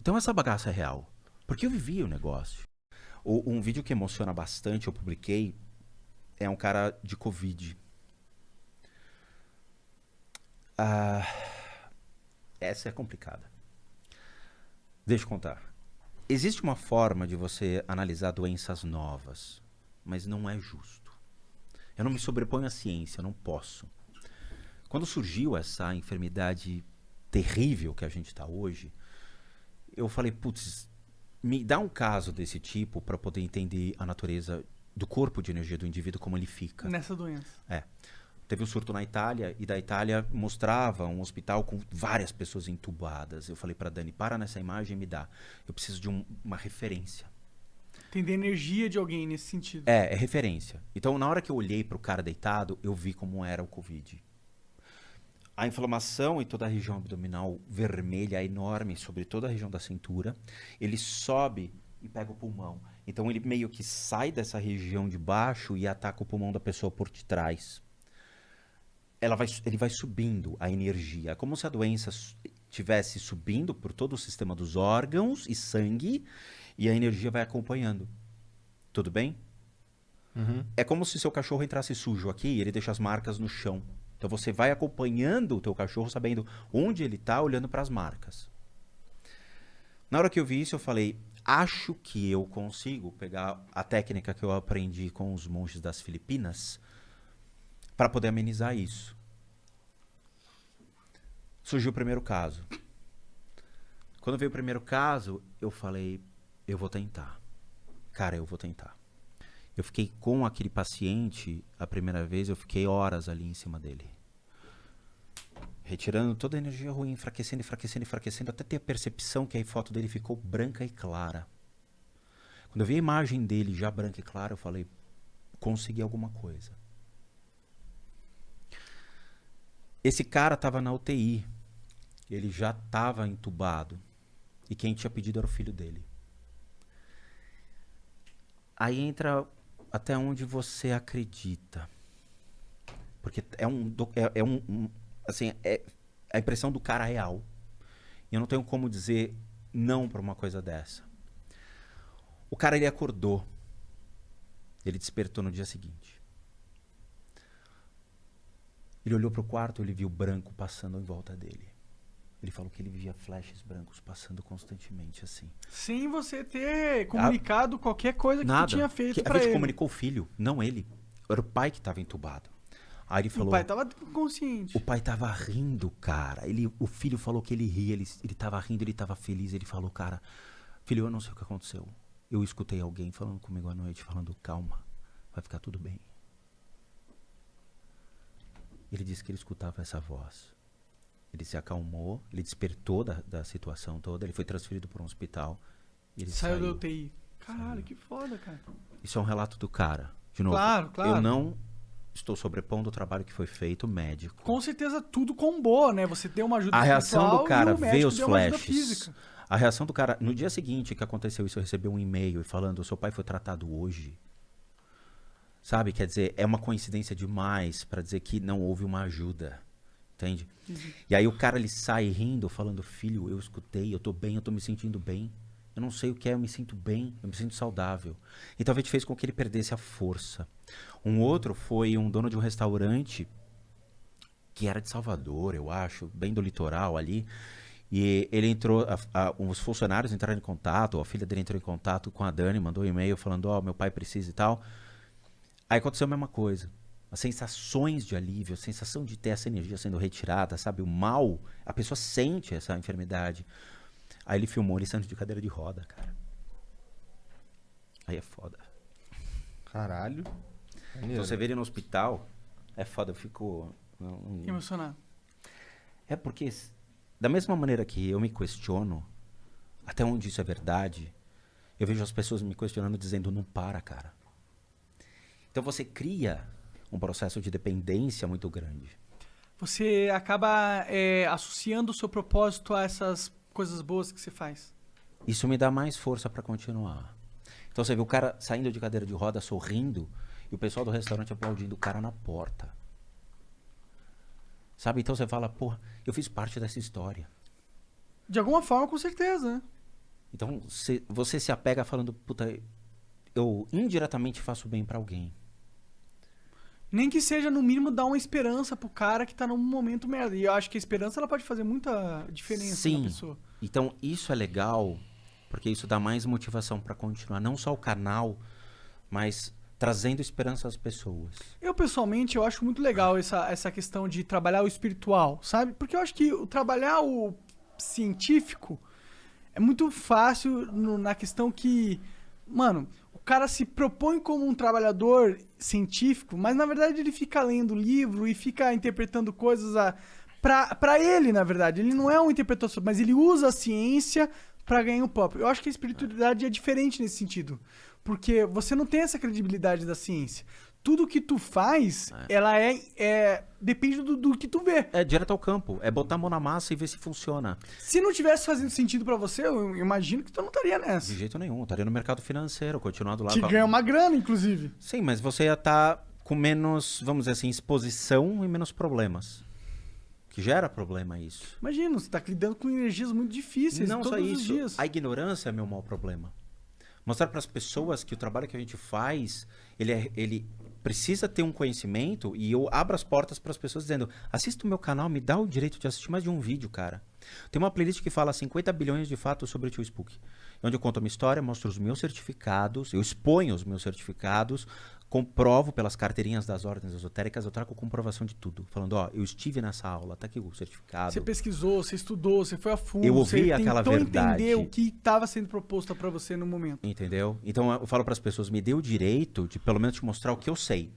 Então essa bagaça é real. Porque eu vivi o negócio. Um vídeo que emociona bastante, eu publiquei, é um cara de Covid. Essa é complicada. Deixa eu contar. Existe uma forma de você analisar doenças novas, mas não é justo. Eu não me sobreponho à ciência, eu não posso. Quando surgiu essa enfermidade terrível que a gente está hoje, eu falei, putz, me dá um caso desse tipo para poder entender a natureza do corpo de energia do indivíduo, como ele fica. Nessa doença. Teve um surto na Itália, e da Itália mostrava um hospital com várias pessoas entubadas. Eu falei para Dani, para nessa imagem e me dá. Eu preciso de uma referência. Entender a energia de alguém nesse sentido. É referência. Então, na hora que eu olhei para o cara deitado, eu vi como era o Covid. A inflamação em toda a região abdominal vermelha, enorme, sobre toda a região da cintura. Ele sobe e pega o pulmão. Então, ele meio que sai dessa região de baixo e ataca o pulmão da pessoa por detrás. Ele vai subindo a energia. É como se a doença estivesse subindo por todo o sistema dos órgãos e sangue, e a energia vai acompanhando. Tudo bem? Uhum. É como se seu cachorro entrasse sujo aqui e ele deixa as marcas no chão. Então você vai acompanhando o teu cachorro, sabendo onde ele está, olhando para as marcas. Na hora que eu vi isso, eu falei, acho que eu consigo pegar a técnica que eu aprendi com os monges das Filipinas para poder amenizar isso. Surgiu o primeiro caso. Quando veio o primeiro caso, eu falei, eu vou tentar. Cara, eu vou tentar. Eu fiquei com aquele paciente, a primeira vez, eu fiquei horas ali em cima dele. Retirando toda a energia ruim, enfraquecendo, enfraquecendo, enfraquecendo, até ter a percepção que a foto dele ficou branca e clara. Quando eu vi a imagem dele já branca e clara, eu falei, consegui alguma coisa. Esse cara estava na UTI. Ele já estava entubado. E quem tinha pedido era o filho dele. Aí entra até onde você acredita. Porque assim, é a impressão do cara real. E eu não tenho como dizer não para uma coisa dessa. O cara, ele acordou. Ele despertou no dia seguinte. Ele olhou para o quarto, ele viu branco passando em volta dele. Ele falou que ele via flashes brancos passando constantemente assim. Sem você ter comunicado qualquer coisa que Nada. tu tinha feito A pra gente ele. comunicou o filho, não ele. Era o pai que estava entubado. Aí ele falou... O pai tava consciente. O pai tava rindo, cara. O filho falou que ele ria, ele tava rindo, ele tava feliz. Ele falou, cara, filho, eu não sei o que aconteceu. Eu escutei alguém falando comigo à noite, falando, calma, vai ficar tudo bem. Ele disse que ele escutava essa voz. Ele se acalmou, ele despertou da situação toda, ele foi transferido para um hospital. E ele Saiu da UTI. Caralho, que foda, cara. Isso é um relato do cara. De novo, Claro, claro. eu não estou sobrepondo o trabalho que foi feito médico. Com certeza tudo combou, né? Você deu uma ajuda A reação espiritual do cara e o médico veio os deu uma ajuda flashes. física. A reação do cara, no dia seguinte que aconteceu isso, eu recebi um e-mail falando, seu pai foi tratado hoje. Sabe, quer dizer, é uma coincidência demais para dizer que não houve uma ajuda. Entende? E aí o cara, ele sai rindo, falando, filho, eu escutei, eu tô bem, eu tô me sentindo bem. Eu não sei o que é, eu me sinto bem, eu me sinto saudável. Então a gente fez com que ele perdesse a força. Um outro foi um dono de um restaurante que era de Salvador, eu acho, bem do litoral ali. E ele entrou, os funcionários entraram em contato, a filha dele entrou em contato com a Dani, mandou um e-mail falando, ó, meu pai precisa e tal. Aí aconteceu a mesma coisa. As sensações de alívio, a sensação de ter essa energia sendo retirada, sabe? O mal, a pessoa sente essa enfermidade. Aí ele filmou ele saindo de cadeira de roda, cara. Aí é foda. Caralho. Então você vê ele no hospital, é foda, eu fico... Emocionado. É porque, da mesma maneira que eu me questiono, até onde isso é verdade, eu vejo as pessoas me questionando dizendo, não para, cara. Então você cria um processo de dependência muito grande. Você acaba associando o seu propósito a essas coisas boas que você faz. Isso me dá mais força pra continuar. Então você vê o cara saindo de cadeira de roda, sorrindo, e o pessoal do restaurante aplaudindo o cara na porta. Sabe? Então você fala, porra, eu fiz parte dessa história. De alguma forma, com certeza, né? Então você se apega falando, puta, eu indiretamente faço bem pra alguém. Nem que seja, no mínimo, dar uma esperança pro cara que tá num momento merda. E eu acho que a esperança ela pode fazer muita diferença Sim. na pessoa. Então isso é legal, porque isso dá mais motivação pra continuar. Não só o canal, mas trazendo esperança às pessoas. Eu, pessoalmente, eu acho muito legal essa questão de trabalhar o espiritual, sabe? Porque eu acho que trabalhar o científico é muito fácil na questão que, mano, o cara se propõe como um trabalhador científico, mas na verdade ele fica lendo livro e fica interpretando coisas pra ele, na verdade. Ele não é um interpretador, mas ele usa a ciência pra ganhar um próprio. Eu acho que a espiritualidade é diferente nesse sentido. Porque você não tem essa credibilidade da ciência. Tudo que tu faz, ela depende do que tu vê. É direto ao campo. É botar a mão na massa e ver se funciona. Se não tivesse fazendo sentido pra você, eu imagino que tu não estaria nessa. De jeito nenhum. Estaria no mercado financeiro, continuando lá. Que ganha uma grana, inclusive. Sim, mas você ia estar com menos, vamos dizer assim, exposição e menos problemas. Que gera problema isso. Imagina, você tá lidando com energias muito difíceis Não todos só os isso. dias. A ignorância é meu maior problema. Mostrar para as pessoas que o trabalho que a gente faz, ele precisa ter um conhecimento, e eu abro as portas para as pessoas dizendo, assista o meu canal, me dá o direito de assistir mais de um vídeo, cara. Tem uma playlist que fala 50 bilhões de fatos sobre o Tio Spook, onde eu conto a minha história, mostro os meus certificados, eu exponho os meus certificados, comprovo pelas carteirinhas das ordens esotéricas, eu trago comprovação de tudo, falando, ó, eu estive nessa aula, tá aqui o certificado. Você pesquisou, você estudou, você foi a fundo, Eu ouvi você aquela tentou verdade. entender o que estava sendo proposto pra você no momento. Entendeu? Então eu falo para as pessoas, me dê o direito de pelo menos te mostrar o que eu sei.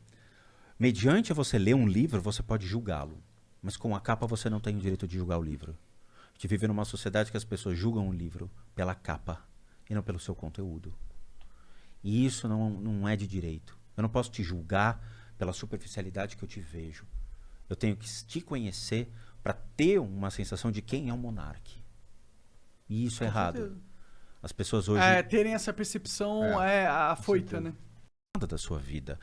Mediante você ler um livro, você pode julgá-lo. Mas com a capa você não tem o direito de julgar o livro. A gente vive numa sociedade que as pessoas julgam um livro pela capa e não pelo seu conteúdo. E isso não é de direito. Eu não posso te julgar pela superficialidade que eu te vejo. Eu tenho que te conhecer para ter uma sensação de quem é um monarca. E isso é errado. certeza. As pessoas hoje... Terem essa percepção afoita, né? nada da sua vida.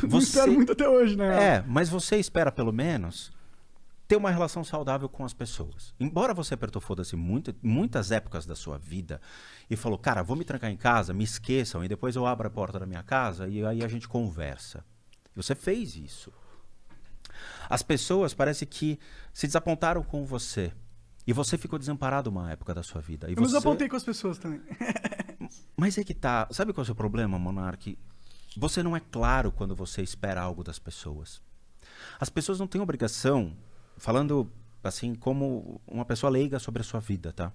Não espero muito até hoje, né? Mas você espera pelo menos ter uma relação saudável com as pessoas. Embora você apertou foda-se muitas épocas da sua vida e falou, cara, vou me trancar em casa, me esqueçam, e depois eu abro a porta da minha casa e aí a gente conversa. E você fez isso. As pessoas parece que se desapontaram com você. E você ficou desamparado uma época da sua vida. E Eu me desapontei com as pessoas também. Mas é que tá. Sabe qual é o seu problema, Monark? Você não é claro quando você espera algo das pessoas. As pessoas não têm obrigação, falando assim como uma pessoa leiga sobre a sua vida, tá?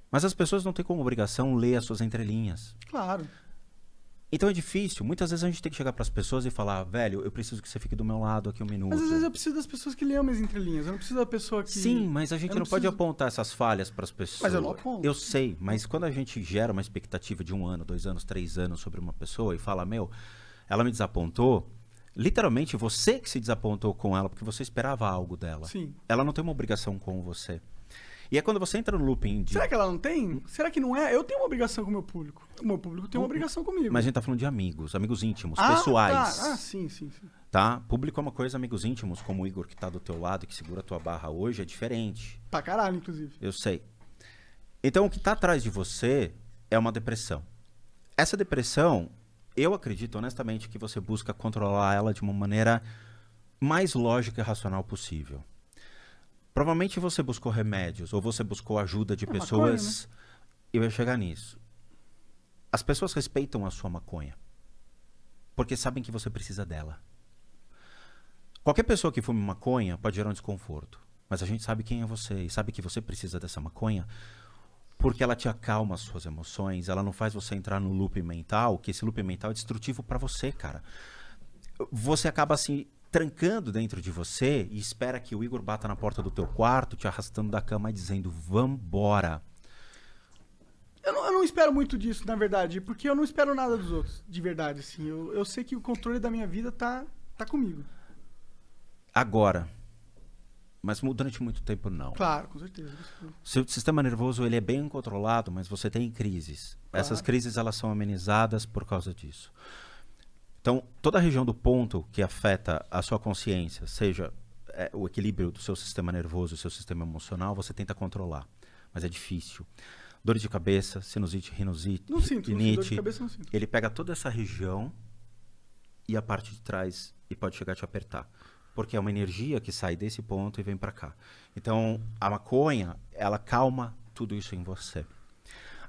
Mas as pessoas não têm como obrigação ler as suas entrelinhas. Claro. Então é difícil. Muitas vezes a gente tem que chegar para as pessoas e falar, velho, eu preciso que você fique do meu lado aqui um minuto. Mas às vezes eu preciso das pessoas que leiam minhas entrelinhas. Eu não preciso da pessoa que... Sim, mas a gente Eu não pode apontar essas falhas para as pessoas. Mas eu não aponto. Eu sei, mas quando a gente gera uma expectativa de 1 ano, 2 anos, 3 anos sobre uma pessoa e fala, meu, ela me desapontou, literalmente você que se desapontou com ela porque você esperava algo dela. Sim. Ela não tem uma obrigação com você. E é quando você entra no looping de... Será que ela não tem? Será que não é? Eu tenho uma obrigação com o meu público. O meu público tem uma obrigação comigo. Mas a gente tá falando de amigos íntimos, pessoais. Tá. Sim. Tá? Público é uma coisa, amigos íntimos, como o Igor que tá do teu lado e que segura a tua barra hoje, é diferente. Pra caralho, inclusive. Eu sei. Então, o que tá atrás de você é uma depressão. Essa depressão, eu acredito honestamente que você busca controlar ela de uma maneira mais lógica e racional possível. Provavelmente você buscou remédios ou você buscou ajuda de pessoas. Maconha, né? Eu ia chegar nisso. As pessoas respeitam a sua maconha porque sabem que você precisa dela. Qualquer pessoa que fume maconha pode gerar um desconforto, mas a gente sabe quem é você e sabe que você precisa dessa maconha porque ela te acalma as suas emoções, ela não faz você entrar no loop mental, que esse loop mental é destrutivo pra você, cara. Você acaba assim trancando dentro de você e espera que o Igor bata na porta do teu quarto, te arrastando da cama e dizendo, vambora. Eu não espero muito disso, na verdade, porque eu não espero nada dos outros, de verdade, assim. Eu sei que o controle da minha vida tá comigo. Agora, Mas durante muito tempo, não. Claro, com certeza. Seu sistema nervoso ele é bem controlado, mas você tem crises. Claro. Essas crises elas são amenizadas por causa disso. Então, toda a região do ponto que afeta a sua consciência, seja o equilíbrio do seu sistema nervoso, do seu sistema emocional, você tenta controlar. Mas é difícil. Dor de cabeça, sinusite, rinite, Não sinto, dor de cabeça não sinto. ele pega toda essa região e a parte de trás e pode chegar a te apertar. Porque é uma energia que sai desse ponto e vem para cá. Então, a maconha, ela calma tudo isso em você.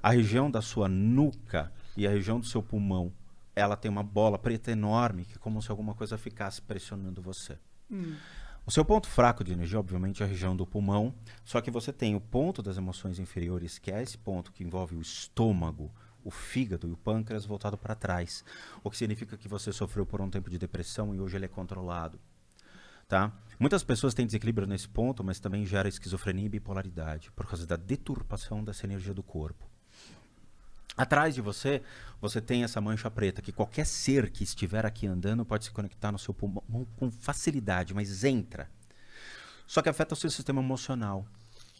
A região da sua nuca e a região do seu pulmão, ela tem uma bola preta enorme, que é como se alguma coisa ficasse pressionando você. O seu ponto fraco de energia, obviamente, é a região do pulmão, só que você tem o ponto das emoções inferiores, que é esse ponto que envolve o estômago, o fígado e o pâncreas voltado para trás. O que significa que você sofreu por um tempo de depressão e hoje ele é controlado. Tá? Muitas pessoas têm desequilíbrio nesse ponto, mas também gera esquizofrenia e bipolaridade, por causa da deturpação dessa energia do corpo. Atrás de você, você tem essa mancha preta, que qualquer ser que estiver aqui andando pode se conectar no seu pulmão com facilidade, mas entra. Só que afeta o seu sistema emocional.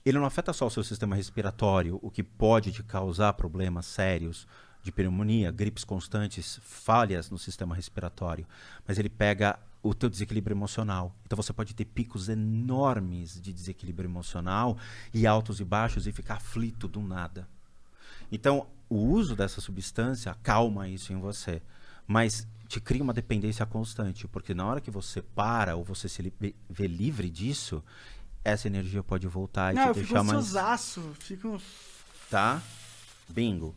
Ele não afeta só o seu sistema respiratório, o que pode te causar problemas sérios de pneumonia, gripes constantes, falhas no sistema respiratório, mas ele pega o teu desequilíbrio emocional. Então você pode ter picos enormes de desequilíbrio emocional e altos e baixos e ficar aflito do nada. Então, o uso dessa substância acalma isso em você, mas te cria uma dependência constante, porque na hora que você para ou você se vê livre disso, essa energia pode voltar e te deixar mais... Fico... Tá? Bingo.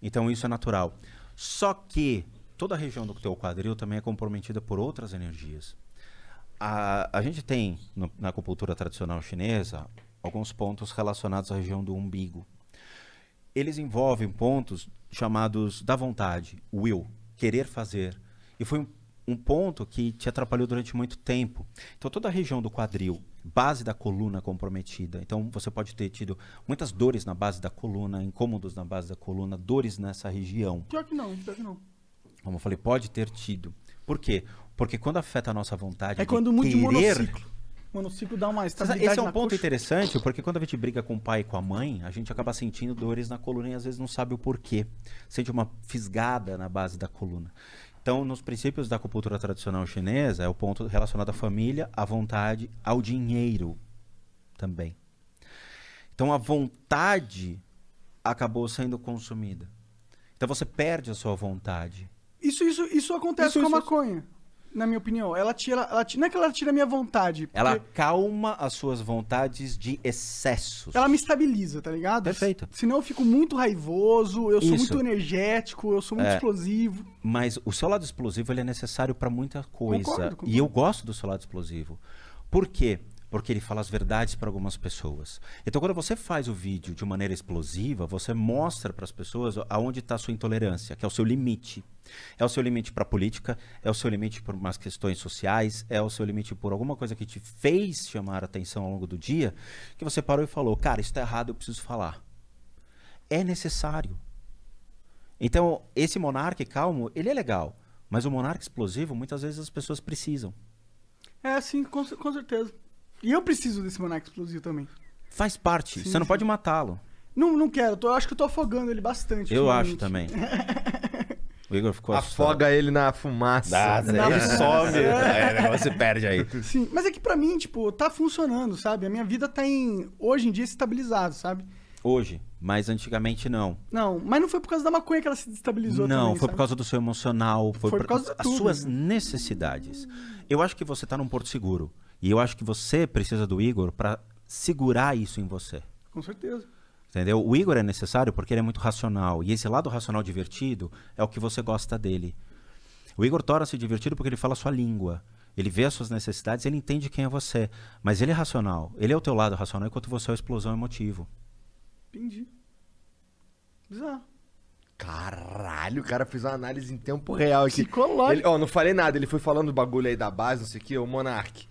Então isso é natural. Só que toda a região do teu quadril também é comprometida por outras energias. A gente tem, na acupuntura tradicional chinesa, alguns pontos relacionados à região do umbigo. Eles envolvem pontos chamados da vontade, will, querer fazer. E foi um ponto que te atrapalhou durante muito tempo. Então toda a região do quadril, base da coluna comprometida. Então você pode ter tido muitas dores na base da coluna, incômodos na base da coluna, dores nessa região. Pior que não. Como eu falei, pode ter tido. Por quê? Porque quando afeta a nossa vontade É quando muito querer... monociclo. O monociclo dá uma estabilidade. Esse é um na ponto coxa. interessante, porque quando a gente briga com o pai e com a mãe, a gente acaba sentindo dores na coluna e às vezes não sabe o porquê. Sente uma fisgada na base da coluna. Então, nos princípios da acupuntura tradicional chinesa, é o ponto relacionado à família, à vontade, ao dinheiro também. Então, a vontade acabou sendo consumida. Então, você perde a sua vontade. Isso acontece com a maconha, na minha opinião. Ela tira, não é que ela tira a minha vontade. Ela calma as suas vontades de excessos. Ela me estabiliza, tá ligado? Perfeito. Senão eu fico muito raivoso, eu sou Isso. muito energético, eu sou muito explosivo. Mas o seu lado explosivo ele é necessário para muita coisa. Concordo. E eu gosto do seu lado explosivo. Por quê? Porque ele fala as verdades para algumas pessoas. Então, quando você faz o vídeo de maneira explosiva, você mostra para as pessoas aonde está a sua intolerância, que é o seu limite. É o seu limite para a política, é o seu limite por umas questões sociais, é o seu limite por alguma coisa que te fez chamar a atenção ao longo do dia, que você parou e falou, cara, isso está errado, eu preciso falar. É necessário. Então, esse monarca calmo, ele é legal, mas o monarca explosivo, muitas vezes as pessoas precisam. É, sim, com certeza. E eu preciso desse monarca explosivo também. Faz parte, Sim, você não sim. pode matá-lo. Não quero, eu acho que eu tô afogando ele bastante. Eu ultimamente. acho também. O Igor ficou Afoga ele na fumaça. Ele some, você perde aí. Sim, mas é que pra mim, tipo, tá funcionando, sabe? A minha vida tá hoje em dia, estabilizado, sabe? Hoje, mas antigamente não. Não, mas não foi por causa da maconha que ela se destabilizou Não, também, foi sabe? por causa do seu emocional, foi por causa de as tudo, suas né? necessidades. Eu acho que você tá num porto seguro. E eu acho que você precisa do Igor para segurar isso em você. Com certeza. Entendeu? O Igor é necessário porque ele é muito racional. E esse lado racional divertido é o que você gosta dele. O Igor torna-se divertido porque ele fala a sua língua. Ele vê as suas necessidades, ele entende quem é você. Mas ele é racional. Ele é o teu lado racional enquanto você é a explosão emotivo. Entendi. Bizarro. Caralho, o cara fez uma análise em tempo real aqui. Psicológico. Não falei nada, ele foi falando do bagulho aí da base, não sei o que, o Monark.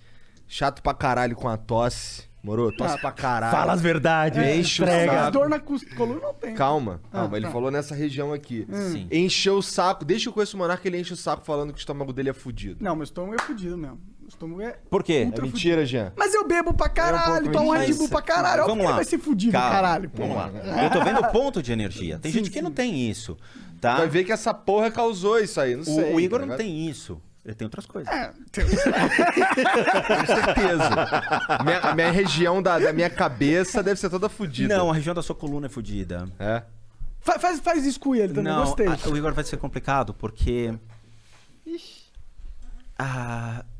Chato pra caralho com a tosse. Moro? Tosse pra caralho. Fala as verdades. Enche o Mas saco. dor na coluna não tem. Calma, Ah, ele tá. falou nessa região aqui. Sim. Encheu o saco. Desde que eu conheço o Monark, ele enche o saco falando que o estômago dele é fudido. Não, meu estômago é fudido mesmo. estômago é Por quê? É ultra fudido. mentira, Jean. Mas eu bebo pra caralho, tomo Red Bull pra caralho. Vamos Óbvio que lá. vai ser fudido, Calma. caralho. Pô. Vamos lá. Eu tô vendo o ponto de energia. Tem Sim, gente que sim. não tem isso, tá? Vai ver que essa porra causou isso aí, não sei. O Igor tá não ligado? tem isso. Ele tem outras coisas. Com certeza. A minha região da minha cabeça deve ser toda fodida. Não, a região da sua coluna é fodida. É. Faz isso com ele também, Não, gostei. o Igor vai ser complicado, porque...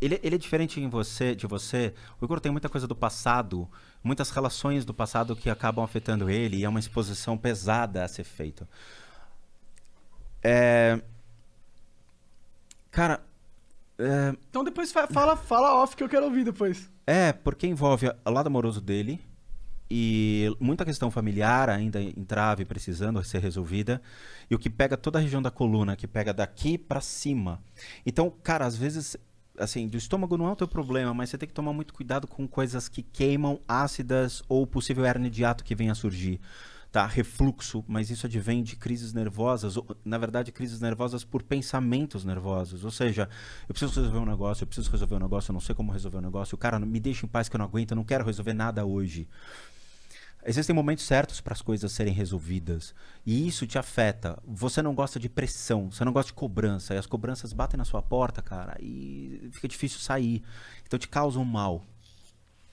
ele é diferente de você. O Igor tem muita coisa do passado, muitas relações do passado que acabam afetando ele, e é uma exposição pesada a ser feita. Cara, Então depois fala off que eu quero ouvir depois. porque envolve o lado amoroso dele e muita questão familiar ainda entrave, precisando ser resolvida, e o que pega toda a região da coluna, que pega daqui pra cima. Então, cara, às vezes, assim, do estômago não é o teu problema, mas você tem que tomar muito cuidado com coisas que queimam, ácidas ou possível hérnia de hiato que venha a surgir. Tá, refluxo, mas isso advém de crises nervosas, ou, na verdade, crises nervosas por pensamentos nervosos. Ou seja, eu preciso resolver um negócio, eu não sei como resolver um negócio, o cara me deixa em paz que eu não aguento, eu não quero resolver nada hoje. Existem momentos certos para as coisas serem resolvidas, e isso te afeta. Você não gosta de pressão, você não gosta de cobrança, e as cobranças batem na sua porta, cara, e fica difícil sair. Então te causa um mal.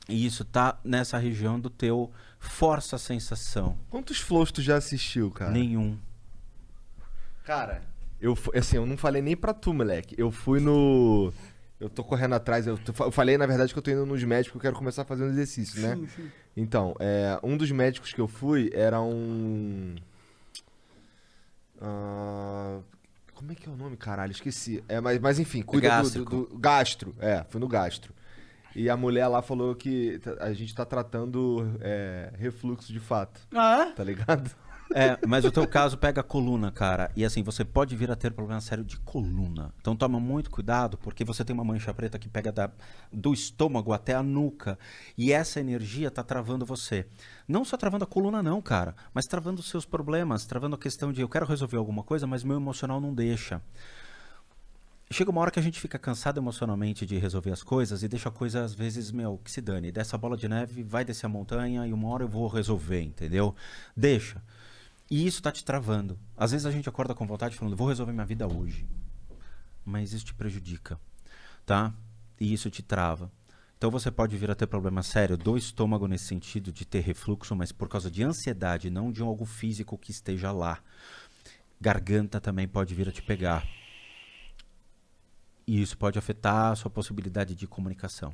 E isso tá nessa região do teu força a sensação. Quantos flows tu já assistiu, cara? Nenhum. Cara, eu não falei nem pra tu, moleque. Eu fui no... Eu tô correndo atrás. Eu falei, na verdade, que eu tô indo nos médicos, que eu quero começar a fazer um exercício, né? Sim, sim. Então, um dos médicos que eu fui era um... como é que é o nome, caralho? Esqueci. Mas enfim, cuida Gástrico. do gastro. Fui no gastro. E a mulher lá falou que a gente tá tratando refluxo de fato, Ah, é? tá ligado? Mas o teu caso pega a coluna, cara. E assim, você pode vir a ter problema sério de coluna. Então toma muito cuidado, porque você tem uma mancha preta que pega do estômago até a nuca. E essa energia tá travando você. Não só travando a coluna não, cara. Mas travando os seus problemas. Travando a questão de eu quero resolver alguma coisa, mas meu emocional não deixa. Chega uma hora que a gente fica cansado emocionalmente de resolver as coisas e deixa a coisa, às vezes, que se dane. Dessa bola de neve, vai descer a montanha e uma hora eu vou resolver, entendeu? Deixa. E isso tá te travando. Às vezes a gente acorda com vontade falando, vou resolver minha vida hoje. Mas isso te prejudica, tá? E isso te trava. Então você pode vir a ter problema sério do estômago nesse sentido de ter refluxo, mas por causa de ansiedade, não de algo físico que esteja lá. Garganta também pode vir a te pegar. E isso pode afetar a sua possibilidade de comunicação.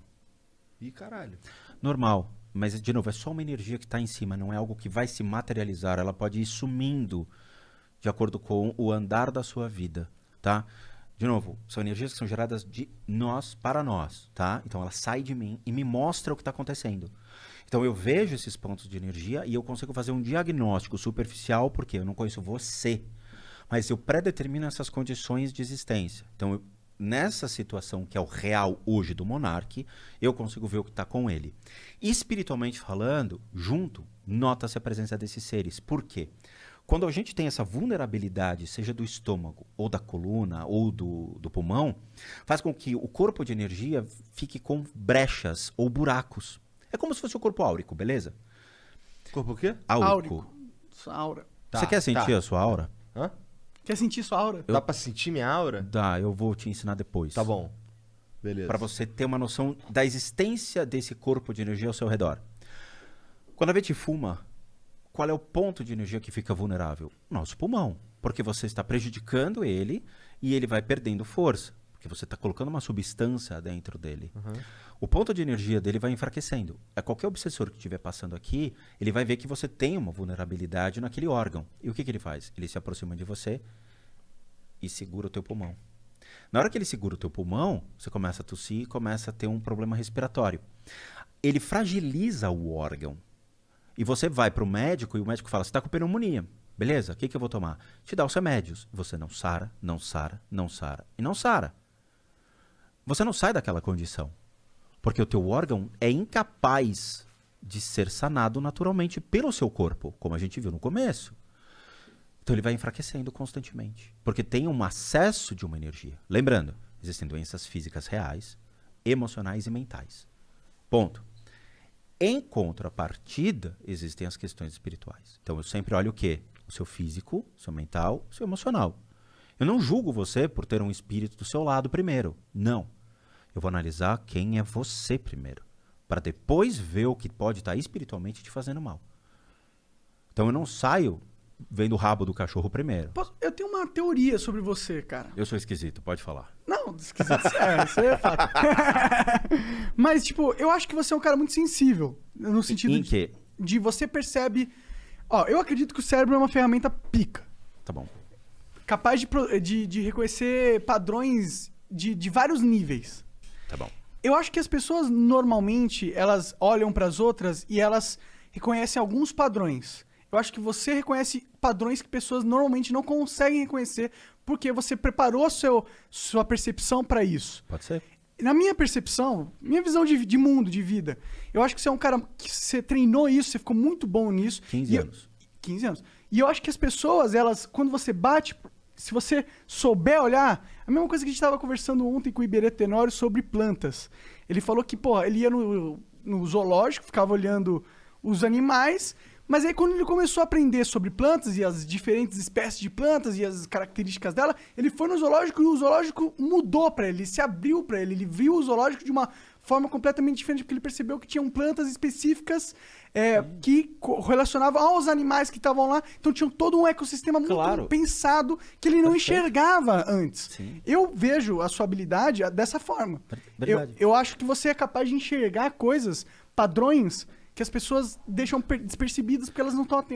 Ih, caralho. Normal, mas de novo, é só uma energia que está em cima, não é algo que vai se materializar, ela pode ir sumindo de acordo com o andar da sua vida, tá? De novo, são energias que são geradas de nós para nós, tá? Então ela sai de mim e me mostra o que está acontecendo. Então eu vejo esses pontos de energia e eu consigo fazer um diagnóstico superficial, porque eu não conheço você, mas eu predetermino essas condições de existência. Então nessa situação que é o real hoje do monarca, eu consigo ver o que está com ele. Espiritualmente falando, junto, nota-se a presença desses seres. Por quê? Quando a gente tem essa vulnerabilidade, seja do estômago, ou da coluna, ou do pulmão, faz com que o corpo de energia fique com brechas ou buracos. É como se fosse o corpo áurico, beleza? Corpo o quê? Áurico. Sua aura. Você quer sentir a sua aura? Hã? Quer sentir sua aura? Dá pra sentir minha aura? Dá, eu vou te ensinar depois. Tá bom. Beleza. Para você ter uma noção da existência desse corpo de energia ao seu redor. Quando a gente fuma, qual é o ponto de energia que fica vulnerável? Nosso pulmão. Porque você está prejudicando ele e ele vai perdendo força. Porque você está colocando uma substância dentro dele. Uhum. O ponto de energia dele vai enfraquecendo. Qualquer obsessor que estiver passando aqui, ele vai ver que você tem uma vulnerabilidade naquele órgão. E o que ele faz? Ele se aproxima de você e segura o teu pulmão. Na hora que ele segura o teu pulmão, você começa a tossir e começa a ter um problema respiratório. Ele fragiliza o órgão. E você vai para o médico e o médico fala, você está com pneumonia. Beleza, o que eu vou tomar? Te dá os remédios. Você não sara, não sara, não sara e não sara. Você não sai daquela condição. Porque o teu órgão é incapaz de ser sanado naturalmente pelo seu corpo, como a gente viu no começo. Então ele vai enfraquecendo constantemente. Porque tem um acesso de uma energia. Lembrando, existem doenças físicas reais emocionais e mentais. Ponto. Em contrapartida, existem as questões espirituais. Então, eu sempre olho o quê? O seu físico, o seu mental, o seu emocional. Eu não julgo você por ter um espírito do seu lado primeiro. Não. Eu vou analisar quem é você primeiro, para depois ver o que pode estar espiritualmente te fazendo mal. Então, eu não saio vendo o rabo do cachorro primeiro. Eu tenho uma teoria sobre você, cara. Eu sou esquisito, pode falar. Não, esquisito. Isso aí é fato. Mas, tipo, eu acho que você é um cara muito sensível. No sentido Em quê? de você percebe... Ó, eu acredito que o cérebro é uma ferramenta pica. Tá bom. Capaz de reconhecer padrões de vários níveis. Tá bom. Eu acho que as pessoas, normalmente, elas olham para as outras e elas reconhecem alguns padrões. Eu acho que você reconhece padrões que pessoas normalmente não conseguem reconhecer porque você preparou sua percepção para isso. Pode ser. Na minha percepção, minha visão de mundo, de vida, eu acho que você é um cara que você treinou isso, você ficou muito bom nisso. 15 anos. 15 anos. E eu acho que as pessoas, elas, quando você bate, se você souber olhar, a mesma coisa que a gente estava conversando ontem com o Iberê Tenório sobre plantas. Ele falou que, pô, ele ia no zoológico, ficava olhando os animais, mas aí quando ele começou a aprender sobre plantas e as diferentes espécies de plantas e as características dela, ele foi no zoológico e o zoológico mudou pra ele se abriu pra ele viu o zoológico de uma forma completamente diferente, porque ele percebeu que tinham plantas específicas que relacionavam aos animais que estavam lá, então tinham todo um ecossistema muito pensado que ele não enxergava antes. Sim. Eu vejo a sua habilidade dessa forma. Eu acho que você é capaz de enxergar coisas, padrões, que as pessoas deixam despercebidas porque elas não estão atentas.